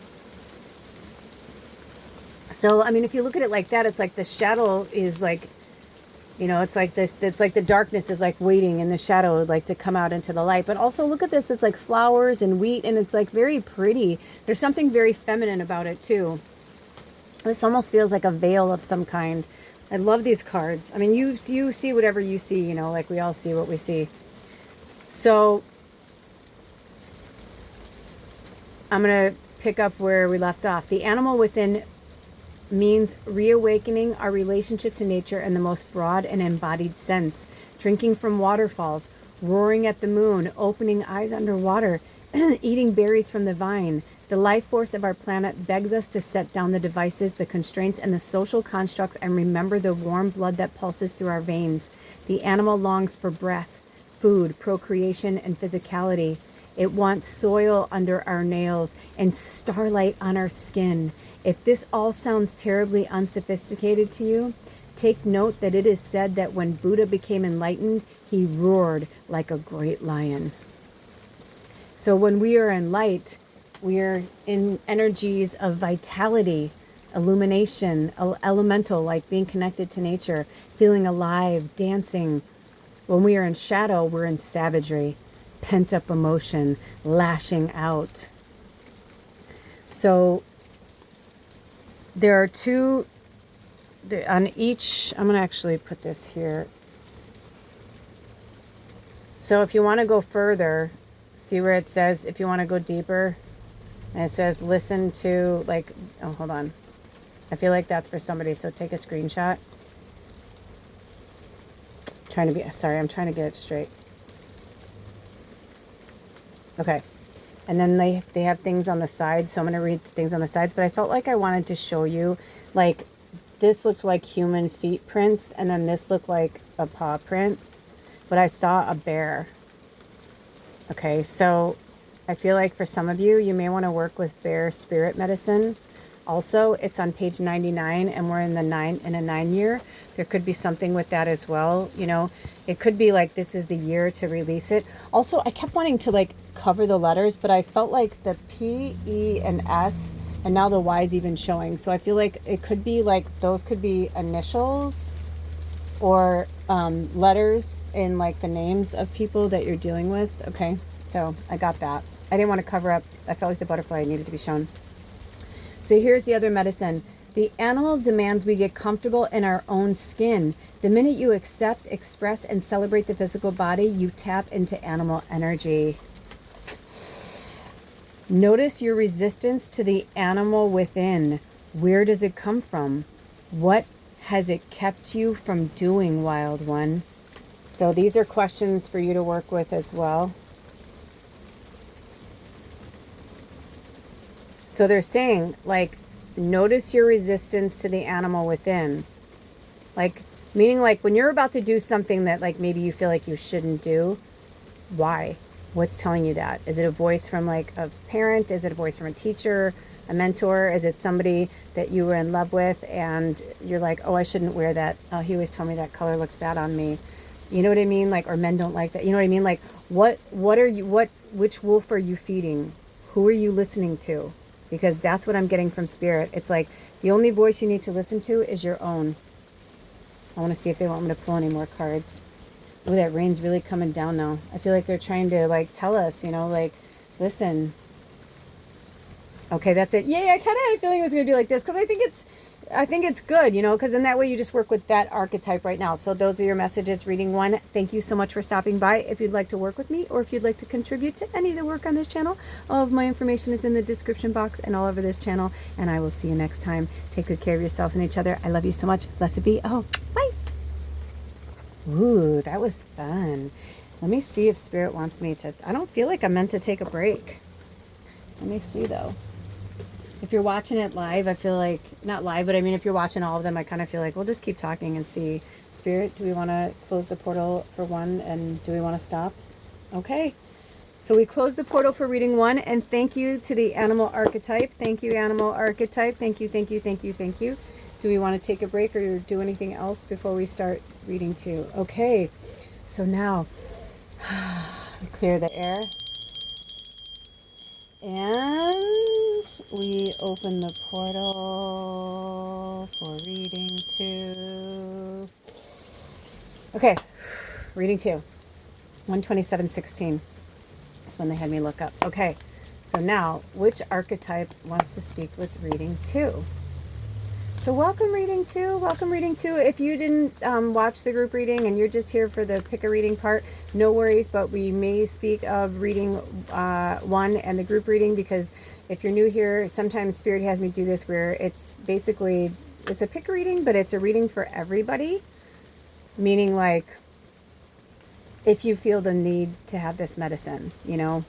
So, I mean, if you look at it like that, it's like the shadow is like, you know, it's like this, it's like the darkness is like waiting in the shadow, like to come out into the light. But also look at this, it's like flowers and wheat, and it's like very pretty. There's something very feminine about it too. This almost feels like a veil of some kind. I love these cards. I mean, you see whatever you see, you know, like we all see what we see. So I'm going to pick up where we left off. The animal within means reawakening our relationship to nature in the most broad and embodied sense. Drinking from waterfalls, roaring at the moon, opening eyes underwater, eating berries from the vine. The life force of our planet begs us to set down the devices, the constraints, and the social constructs, and remember the warm blood that pulses through our veins. The animal longs for breath, food, procreation, and physicality. It wants soil under our nails and starlight on our skin. If this all sounds terribly unsophisticated to you, take note that it is said that when Buddha became enlightened, he roared like a great lion. So when we are in light, we are in energies of vitality, illumination, elemental, like being connected to nature, feeling alive, dancing. When we are in shadow, we're in savagery, pent-up emotion, lashing out. So there are two on each. I'm going to actually put this here. So if you want to go further, see where it says, if you want to go deeper, and it says listen to, like, oh, hold on. I feel like that's for somebody, so take a screenshot. I'm trying to get it straight. Okay. And then they have things on the sides. So I'm going to read the things on the sides. But I felt like I wanted to show you, like, this looked like human feet prints. And then this looked like a paw print. But I saw a bear. Okay, so I feel like for some of you, you may want to work with bear spirit medicine. Also, it's on page 99 and we're in a 9 year. There could be something with that as well. You know, it could be like this is the year to release it. Also, I kept wanting to like cover the letters, but I felt like the P, E, and S, and now the Y's even showing. So I feel like it could be like those could be initials or letters in like the names of people that you're dealing with. Okay, so I got that. I didn't want to cover up. I felt like the butterfly needed to be shown. So here's the other medicine. The animal demands we get comfortable in our own skin. The minute you accept, express, and celebrate the physical body, you tap into animal energy. Notice your resistance to the animal within. Where does it come from? What has it kept you from doing, wild one? So these are questions for you to work with as well. So they're saying, like, notice your resistance to the animal within. Like, meaning like when you're about to do something that like maybe you feel like you shouldn't do, why? What's telling you that? Is it a voice from like a parent? Is it a voice from a teacher, a mentor? Is it somebody that you were in love with and you're like, oh, I shouldn't wear that. Oh, he always told me that color looked bad on me. You know what I mean? Like, or men don't like that. You know what I mean? Like, which wolf are you feeding? Who are you listening to? Because that's what I'm getting from spirit. It's like the only voice you need to listen to is your own. I want to see if they want me to pull any more cards. Oh, that rain's really coming down now. I feel like they're trying to like tell us, you know, like, listen. Okay, that's it. Yay, I kind of had a feeling it was going to be like this because I think it's good, you know, because in that way you just work with that archetype right now. So those are your messages, reading one. Thank you so much for stopping by. If you'd like to work with me or if you'd like to contribute to any of the work on this channel, all of my information is in the description box and all over this channel. And I will see you next time. Take good care of yourselves and each other. I love you so much. Blessed be. Oh, bye. Ooh, that was fun. Let me see if Spirit wants me to. I don't feel like I'm meant to take a break. Let me see though. If you're watching it live, I feel like, not live, but I mean, if you're watching all of them, I kind of feel like we'll just keep talking and see. Spirit, do we want to close the portal for one? And do we want to stop? Okay. So we close the portal for reading one. And thank you to the animal archetype. Thank you, animal archetype. Thank you, thank you, thank you, thank you. Do we want to take a break or do anything else before we start reading two? Okay. So now, clear the air. And we open the portal for reading two. Okay, reading two. 127:16. That's when they had me look up. Okay, so now, which archetype wants to speak with reading two? So welcome reading two. Welcome reading two. If you didn't watch the group reading and you're just here for the pick a reading part, no worries, but we may speak of reading one and the group reading because if you're new here, sometimes Spirit has me do this where it's basically, it's a pick a reading, but it's a reading for everybody. Meaning like, if you feel the need to have this medicine, you know,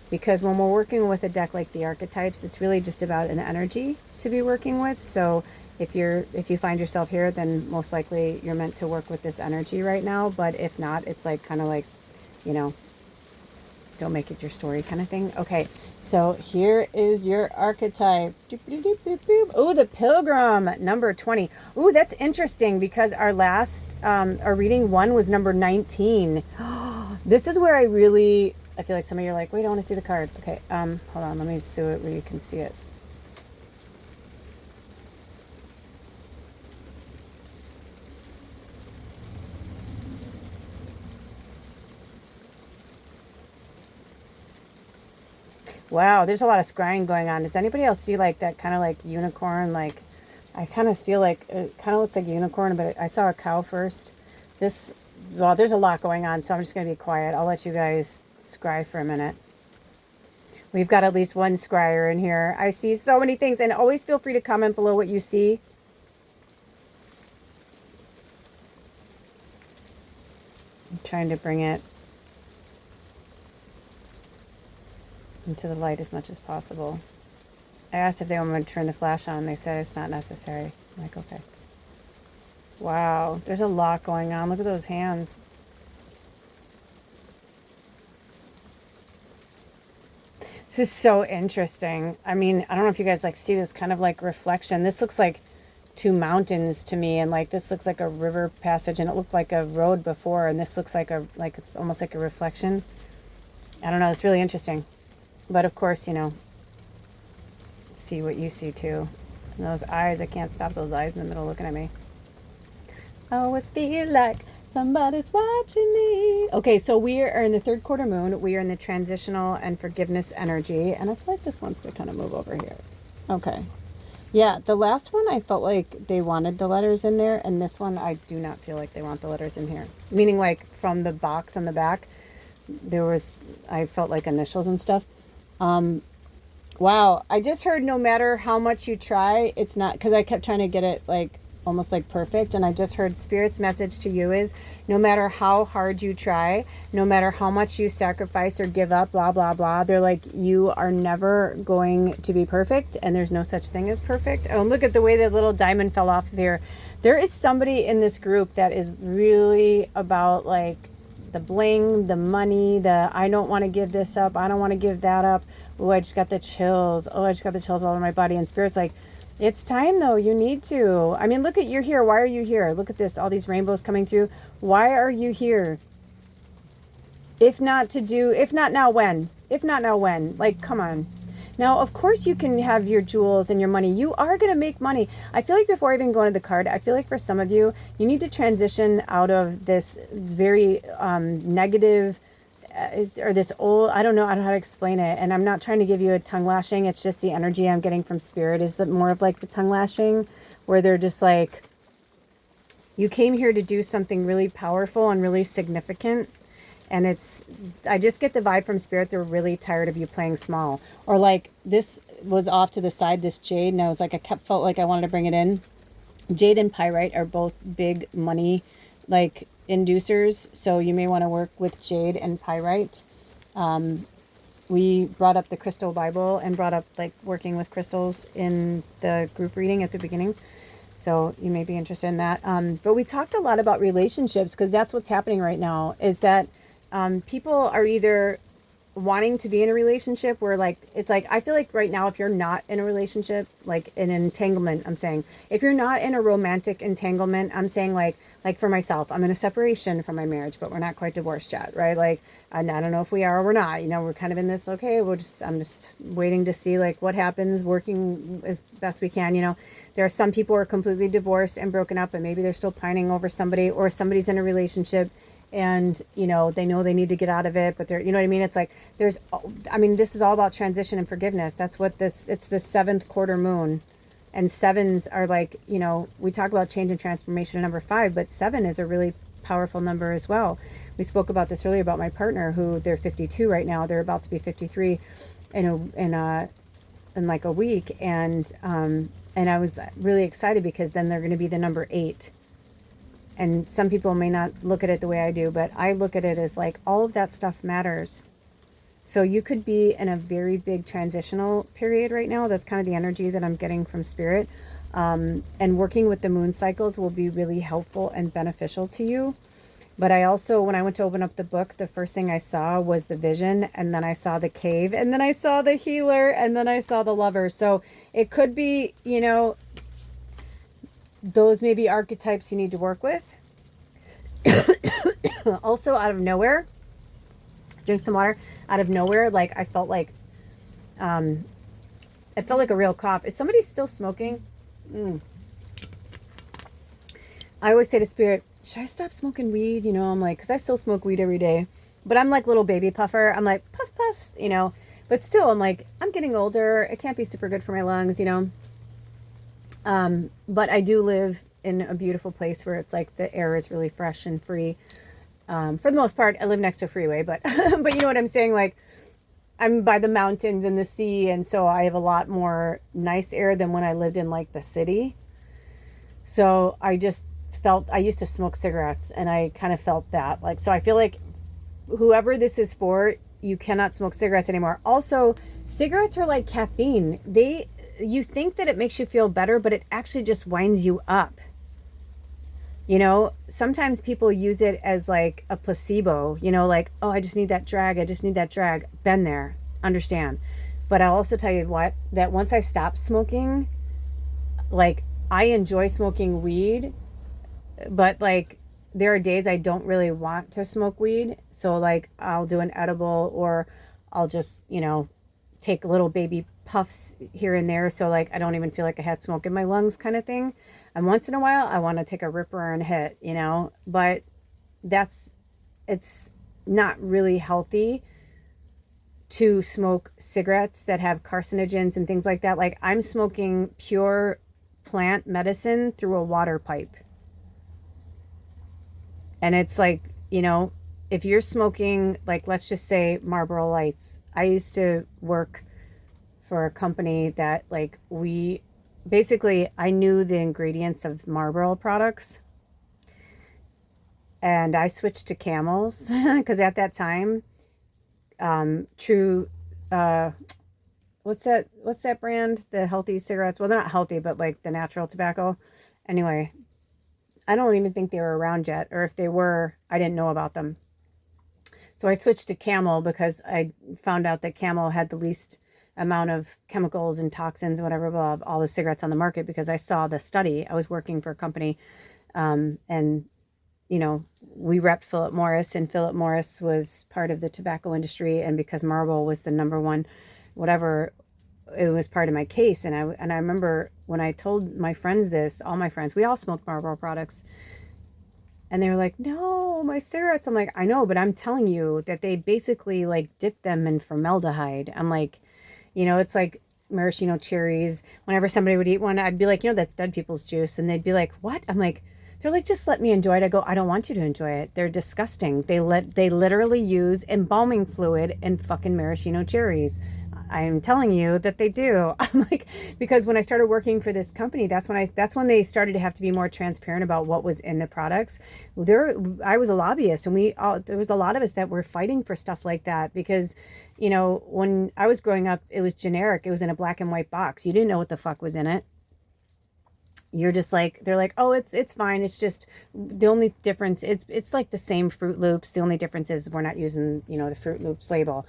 because when we're working with a deck like the archetypes, it's really just about an energy to be working with. So if you find yourself here, then most likely you're meant to work with this energy right now. But if not, it's like kind of like, you know, don't make it your story kind of thing. Okay, so here is your archetype. Oh, the Pilgrim, number 20. Oh, that's interesting because our last, our reading one was number 19. This is where I feel like some of you are like, wait, I want to see the card. Okay, hold on, let me see it where you can see it. Wow, there's a lot of scrying going on. Does anybody else see like that kind of like unicorn? Like, I kind of feel like it kind of looks like a unicorn, but I saw a cow first. Well, there's a lot going on, so I'm just going to be quiet. I'll let you guys scry for a minute. We've got at least one scryer in here. I see so many things, and always feel free to comment below what you see. I'm trying to bring it. into the light as much as possible. I asked if they want me to turn the flash on. They said it's not necessary. I'm like, okay. Wow, there's a lot going on. Look at those hands. This is so interesting. I mean, I don't know if you guys like see this kind of like reflection. This looks like two mountains to me, and like this looks like a river passage, and it looked like a road before, and this looks like it's almost like a reflection. I don't know, it's really interesting. But of course, see what you see too. And those eyes, I can't stop those eyes in the middle looking at me. I always feel like somebody's watching me. Okay, so we are in the third quarter moon. We are in the transitional and forgiveness energy. And I feel like this wants to kind of move over here. Okay. Yeah, the last one I felt like they wanted the letters in there. And this one I do not feel like they want the letters in here. Meaning like from the box on the back, I felt like initials and stuff. Wow, I just heard no matter how much you try, it's not, because I kept trying to get it like almost like perfect, and I just heard Spirit's message to you is no matter how hard you try, no matter how much you sacrifice or give up, blah blah blah, they're like, you are never going to be perfect, and there's no such thing as perfect. Oh, look at the way that little diamond fell off of here. There is somebody in this group that is really about like the bling, the money, the I don't want to give this up, I don't want to give that up. Oh, I just got the chills. Oh, I just got the chills all over my body. And Spirit's like, it's time though. You need to. I mean, look at, you're here. Why are you here? Look at this. All these rainbows coming through. Why are you here? If not now, when? If not now, when? Like, come on. Now, of course you can have your jewels and your money. You are going to make money. I feel like before I even go into the card, I feel like for some of you, you need to transition out of this very negative or this old, I don't know how to explain it. And I'm not trying to give you a tongue lashing. It's just the energy I'm getting from Spirit is more of like the tongue lashing where they're just like, you came here to do something really powerful and really significant. And I just get the vibe from Spirit. They're really tired of you playing small, or like this was off to the side, this jade. And I was like, felt like I wanted to bring it in. Jade and pyrite are both big money, like inducers, so you may want to work with jade and pyrite. We brought up the crystal Bible and brought up like working with crystals in the group reading at the beginning, so you may be interested in that. But we talked a lot about relationships because that's what's happening right now, is that people are either wanting to be in a relationship where like, it's like, I feel like right now, if you're not in a relationship, like an entanglement, I'm saying, if you're not in a romantic entanglement, I'm saying like for myself, I'm in a separation from my marriage, but we're not quite divorced yet, right? Like, I don't know if we are or we're not, we're kind of in this, okay, I'm just waiting to see like what happens, working as best we can. There are some people who are completely divorced and broken up, and maybe they're still pining over somebody, or somebody's in a relationship and they know they need to get out of it, but they're, you know what I mean? It's like this is all about transition and forgiveness. That's what it's the seventh quarter moon, and sevens are like, we talk about change and transformation in number 5, but 7 is a really powerful number as well. We spoke about this earlier about my partner, who they're 52 right now. They're about to be 53 in like a week, and I was really excited because then they're going to be the number 8. And some people may not look at it the way I do, but I look at it as like all of that stuff matters. So you could be in a very big transitional period right now. That's kind of the energy that I'm getting from Spirit. And working with the moon cycles will be really helpful and beneficial to you. But I also, when I went to open up the book, the first thing I saw was the vision, and then I saw the cave, and then I saw the healer, and then I saw the lover. So it could be, those may be archetypes you need to work with. Also, out of nowhere, drink some water. Out of nowhere, like I felt like a real cough. Is somebody still smoking? I always say to Spirit, should I stop smoking weed? I'm like, because I still smoke weed every day, but I'm like little baby puffer. I'm like puff puffs, but still I'm like, I'm getting older. It can't be super good for my lungs, but I do live in a beautiful place where it's like the air is really fresh and free. For the most part, I live next to a freeway, but but you know what I'm saying? Like, I'm by the mountains and the sea, and so I have a lot more nice air than when I lived in like the city. So I used to smoke cigarettes, and I kind of felt that. Like, so I feel like whoever this is for, you cannot smoke cigarettes anymore. Also, cigarettes are like caffeine. You think that it makes you feel better, but it actually just winds you up. You know, sometimes people use it as like a placebo, you know, like, oh, I just need that drag. I just need that drag. Been there, understand. But I'll also tell you what, that once I stopped smoking, like, I enjoy smoking weed, but like, there are days I don't really want to smoke weed. So, like, I'll do an edible, or I'll just, you know, take little baby puffs here and there. So, like, I don't even feel like I had smoke in my lungs, kind of thing. And once in a while, I want to take a ripper and hit, you know, but that's, it's not really healthy to smoke cigarettes that have carcinogens and things like that. Like, I'm smoking pure plant medicine through a water pipe. And it's like, you know, if you're smoking, like, let's just say Marlboro Lights. I used to work for a company that, like, we basically, I knew the ingredients of Marlboro products. And I switched to Camels because at that time, True, uh, what's that brand? The healthy cigarettes. Well, they're not healthy, but like the natural tobacco. Anyway, I don't even think they were around yet, or if they were, I didn't know about them. So I switched to Camel because I found out that Camel had the least amount of chemicals and toxins and whatever of all the cigarettes on the market, because I saw the study. I was working for a company, and you know, we repped Philip Morris, and Philip Morris was part of the tobacco industry, and because Marlboro was the number one, whatever, it was part of my case. And I remember when I told my friends this, all my friends, we all smoked Marlboro products, and they were like, no, my cigarettes. I'm like, I know, but I'm telling you that they basically like dip them in formaldehyde. I'm like, you know, it's like maraschino cherries. Whenever somebody would eat one, I'd be like, you know, that's dead people's juice. And they'd be like, what? I'm like, they're like, just let me enjoy it. I go, I don't want you to enjoy it. They're disgusting. They literally use embalming fluid and fucking maraschino cherries. I'm telling you that they do. I'm like, because when I started working for this company, that's when they started to have to be more transparent about what was in the products. I was a lobbyist, and there was a lot of us that were fighting for stuff like that, because, you know, when I was growing up, it was generic. It was in a black and white box. You didn't know what the fuck was in it. You're just like, they're like, oh, it's fine. It's just, the only difference, it's like the same Fruit Loops. The only difference is we're not using, you know, the Fruit Loops label.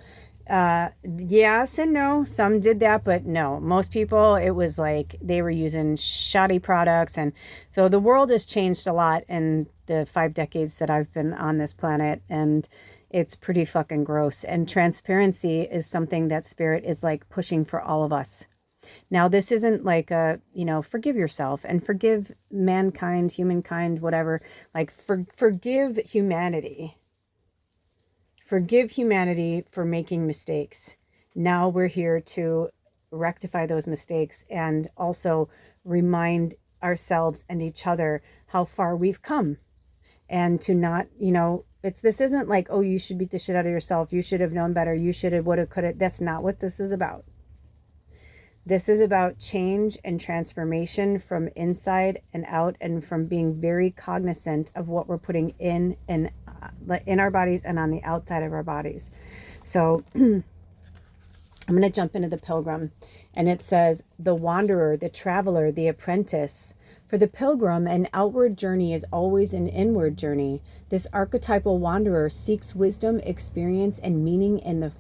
Yes and no. Some did that, but no, most people, it was like they were using shoddy products. And so the world has changed a lot in the 5 decades that I've been on this planet, and it's pretty fucking gross. And transparency is something that Spirit is like pushing for all of us. Now, this isn't like a, you know, forgive yourself and forgive mankind, humankind, whatever. Like, forgive humanity. Forgive humanity for making mistakes. Now we're here to rectify those mistakes, and also remind ourselves and each other how far we've come. And to not, you know, this isn't like, oh, you should beat the shit out of yourself. You should have known better. You should have, would have, could have. That's not what this is about. This is about change and transformation from inside and out, and from being very cognizant of what we're putting in our bodies and on the outside of our bodies. So I'm going to jump into the Pilgrim, and it says, the wanderer, the traveler, the apprentice. For the pilgrim, an outward journey is always an inward journey. This archetypal wanderer seeks wisdom, experience, and meaning in the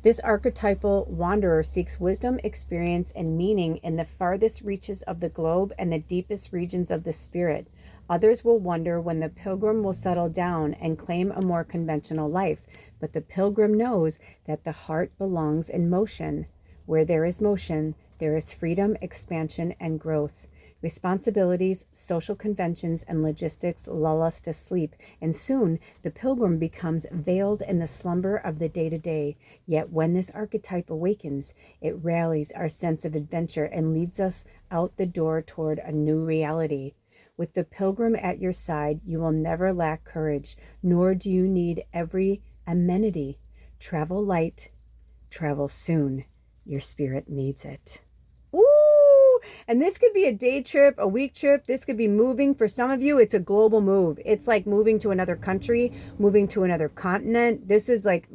This archetypal wanderer seeks wisdom, experience, and meaning in the farthest reaches of the globe and the deepest regions of the spirit. Others will wonder when the pilgrim will settle down and claim a more conventional life, but the pilgrim knows that the heart belongs in motion. Where there is motion, there is freedom, expansion, and growth. Responsibilities, social conventions, and logistics lull us to sleep, and soon the pilgrim becomes veiled in the slumber of the day-to-day. Yet when this archetype awakens, it rallies our sense of adventure and leads us out the door toward a new reality. With the pilgrim at your side, you will never lack courage, nor do you need every amenity. Travel light, travel soon. Your spirit needs it. Ooh, And this could be a day trip, a week trip. This could be moving. For some of you, it's a global move. It's like moving to another country, moving to another continent. This is like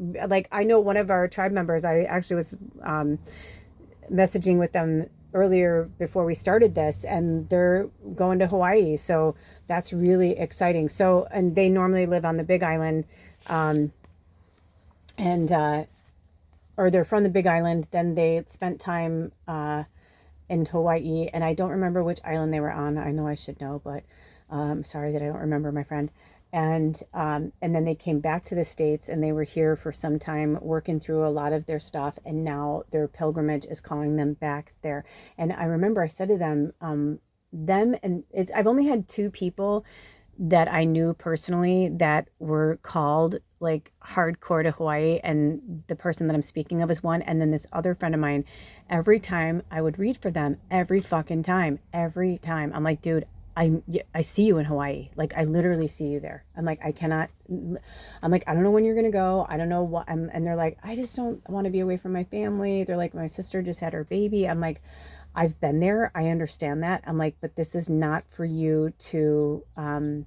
I know one of our tribe members, I actually was messaging with them earlier before we started this, and they're going to Hawaii. So that's really exciting. So, and they normally live on the Big Island, or they're from the Big Island. Then they spent time in Hawaii, and I don't remember which island they were on. I know I should know, but I'm sorry that I don't remember, my friend. And then they came back to the States, and they were here for some time working through a lot of their stuff, and now their pilgrimage is calling them back there. And I remember I said to them, I've only had 2 people that I knew personally that were called like hardcore to Hawaii, and the person that I'm speaking of is one. And then this other friend of mine, every time I would read for them, every time I'm like, dude, I see you in Hawaii. Like, I literally see you there. I'm like, I don't know when you're going to go. I don't know what and they're like, I just don't want to be away from my family. They're like, my sister just had her baby. I'm like, I've been there. I understand that. I'm like, but this is not for you to, I'm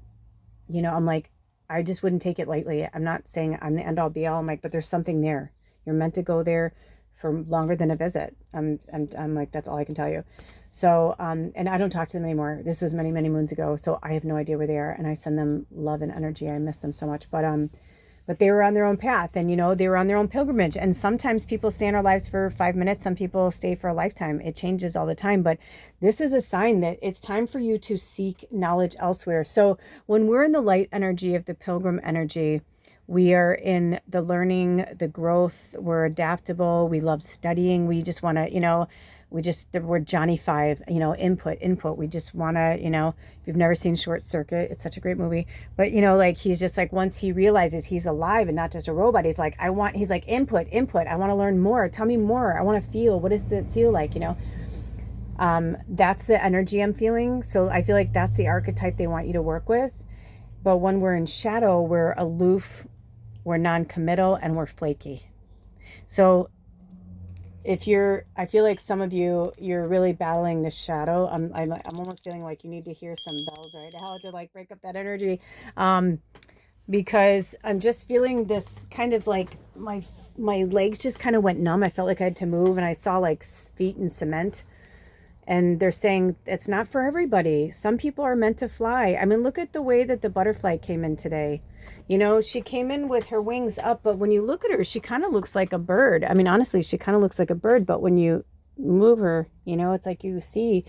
like, I just wouldn't take it lightly. I'm not saying I'm the end all be all. I'm like, but there's something there. You're meant to go there for longer than a visit. I'm like, that's all I can tell you. So, and I don't talk to them anymore. This was many, many moons ago. So I have no idea where they are, and I send them love and energy. I miss them so much, but they were on their own path, and, they were on their own pilgrimage. And sometimes people stay in our lives for 5 minutes. Some people stay for a lifetime. It changes all the time, but this is a sign that it's time for you to seek knowledge elsewhere. So when we're in the light energy of the pilgrim energy, we are in the learning, the growth, we're adaptable. We love studying. We just want to, we're Johnny Five, input. We just want to, if you've never seen Short Circuit, it's such a great movie. But, he's just like, once he realizes he's alive and not just a robot, he's like, input. I want to learn more. Tell me more. I want to feel. What does it feel like, That's the energy I'm feeling. So I feel like that's the archetype they want you to work with. But when we're in shadow, we're aloof, we're non-committal, and we're flaky. So I feel like some of you're really battling the shadow. I'm almost feeling like you need to hear some bells right now to like break up that energy. Because I'm just feeling this kind of like my legs just kind of went numb. I felt like I had to move, and I saw like feet in cement. And they're saying it's not for everybody. Some people are meant to fly. I mean, look at the way that the butterfly came in today. She came in with her wings up, but when you look at her, she kind of looks like a bird. I mean, honestly, she kind of looks like a bird, but when you move her, it's like you see,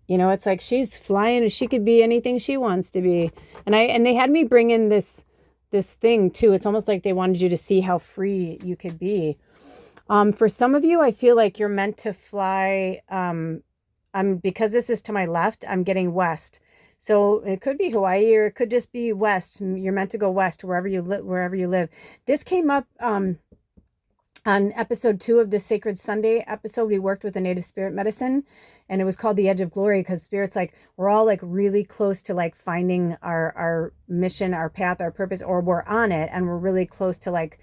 it's like she's flying. She could be anything she wants to be. And they had me bring in this thing too. It's almost like they wanted you to see how free you could be. For some of you, I feel like you're meant to fly. Because this is to my left, I'm getting west. So it could be Hawaii, or it could just be west. You're meant to go west wherever you live. This came up on episode 2 of the Sacred Sunday episode. We worked with a native spirit medicine, and it was called The Edge of Glory, because spirit's like, we're all like really close to like finding our mission, our path, our purpose, or we're on it, and we're really close to like,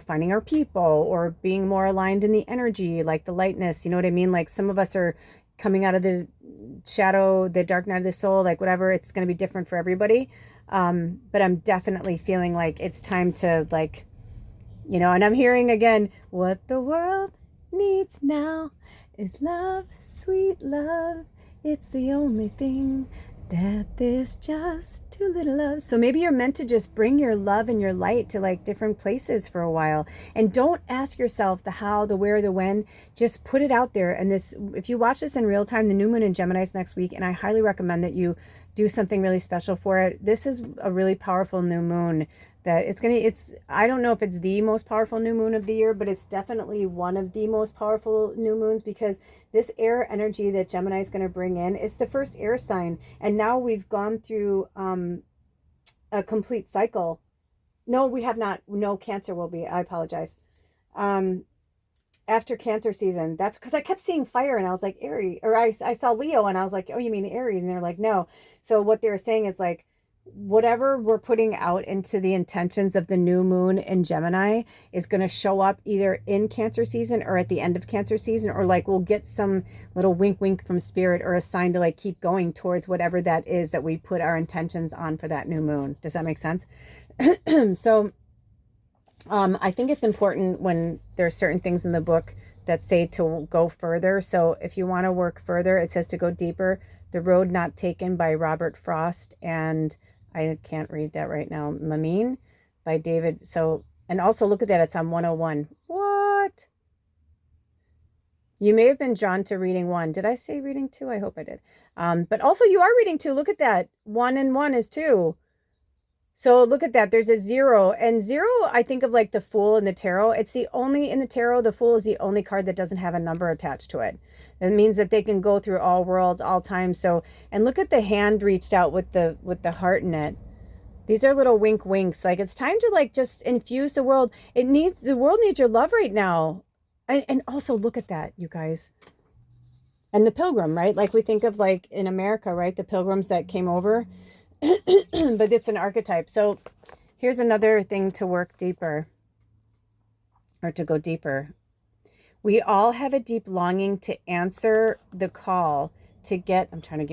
finding our people or being more aligned in the energy, like the lightness, you know what I mean? Like some of us are coming out of the shadow, the dark night of the soul, like whatever. It's going to be different for everybody. But I'm definitely feeling like it's time to like, and I'm hearing again, what the world needs now is love, sweet love. It's the only thing that there's just too little of. So maybe you're meant to just bring your love and your light to like different places for a while, and don't ask yourself the how, the where, the when. Just put it out there. And if you watch this in real time, the new moon in Gemini is next week, and I highly recommend that you do something really special for it. This is a really powerful new moon that I don't know if it's the most powerful new moon of the year, but it's definitely one of the most powerful new moons, because this air energy that Gemini is going to bring in is the first air sign. And now we've gone through a complete cycle. No, we have not. No, Cancer will be. I apologize. After Cancer season, that's because I kept seeing fire, and I was like, Aries, or I saw Leo, and I was like, oh, you mean Aries? And they're like, no. So what they were saying is like, whatever we're putting out into the intentions of the new moon in Gemini is going to show up either in Cancer season or at the end of Cancer season, or like we'll get some little wink wink from spirit or a sign to like keep going towards whatever that is that we put our intentions on for that new moon. Does that make sense? So I think it's important when there's certain things in the book that say to go further. So if you want to work further, it says to go deeper. The Road Not Taken by Robert Frost, and I can't read that right now. Mamine by David. So, and also look at that. It's on 101. What? You may have been drawn to reading 1. Did I say reading 2? I hope I did. But also you are reading 2. Look at that. 1 and 1 is 2. So look at that. There's a 0, and 0, I think of like the Fool in the tarot. It's the only, in the tarot, the Fool is the only card that doesn't have a number attached to it. It means that they can go through all worlds, all time. So, and look at the hand reached out with the heart in it. These are little wink winks. Like it's time to like just infuse the world. The world needs your love right now. And also look at that, you guys. And the pilgrim, right? Like we think of like in America, right? The pilgrims that came over. But it's an archetype. So here's another thing to work deeper, or to go deeper. We all have a deep longing to answer the call to get, I'm trying to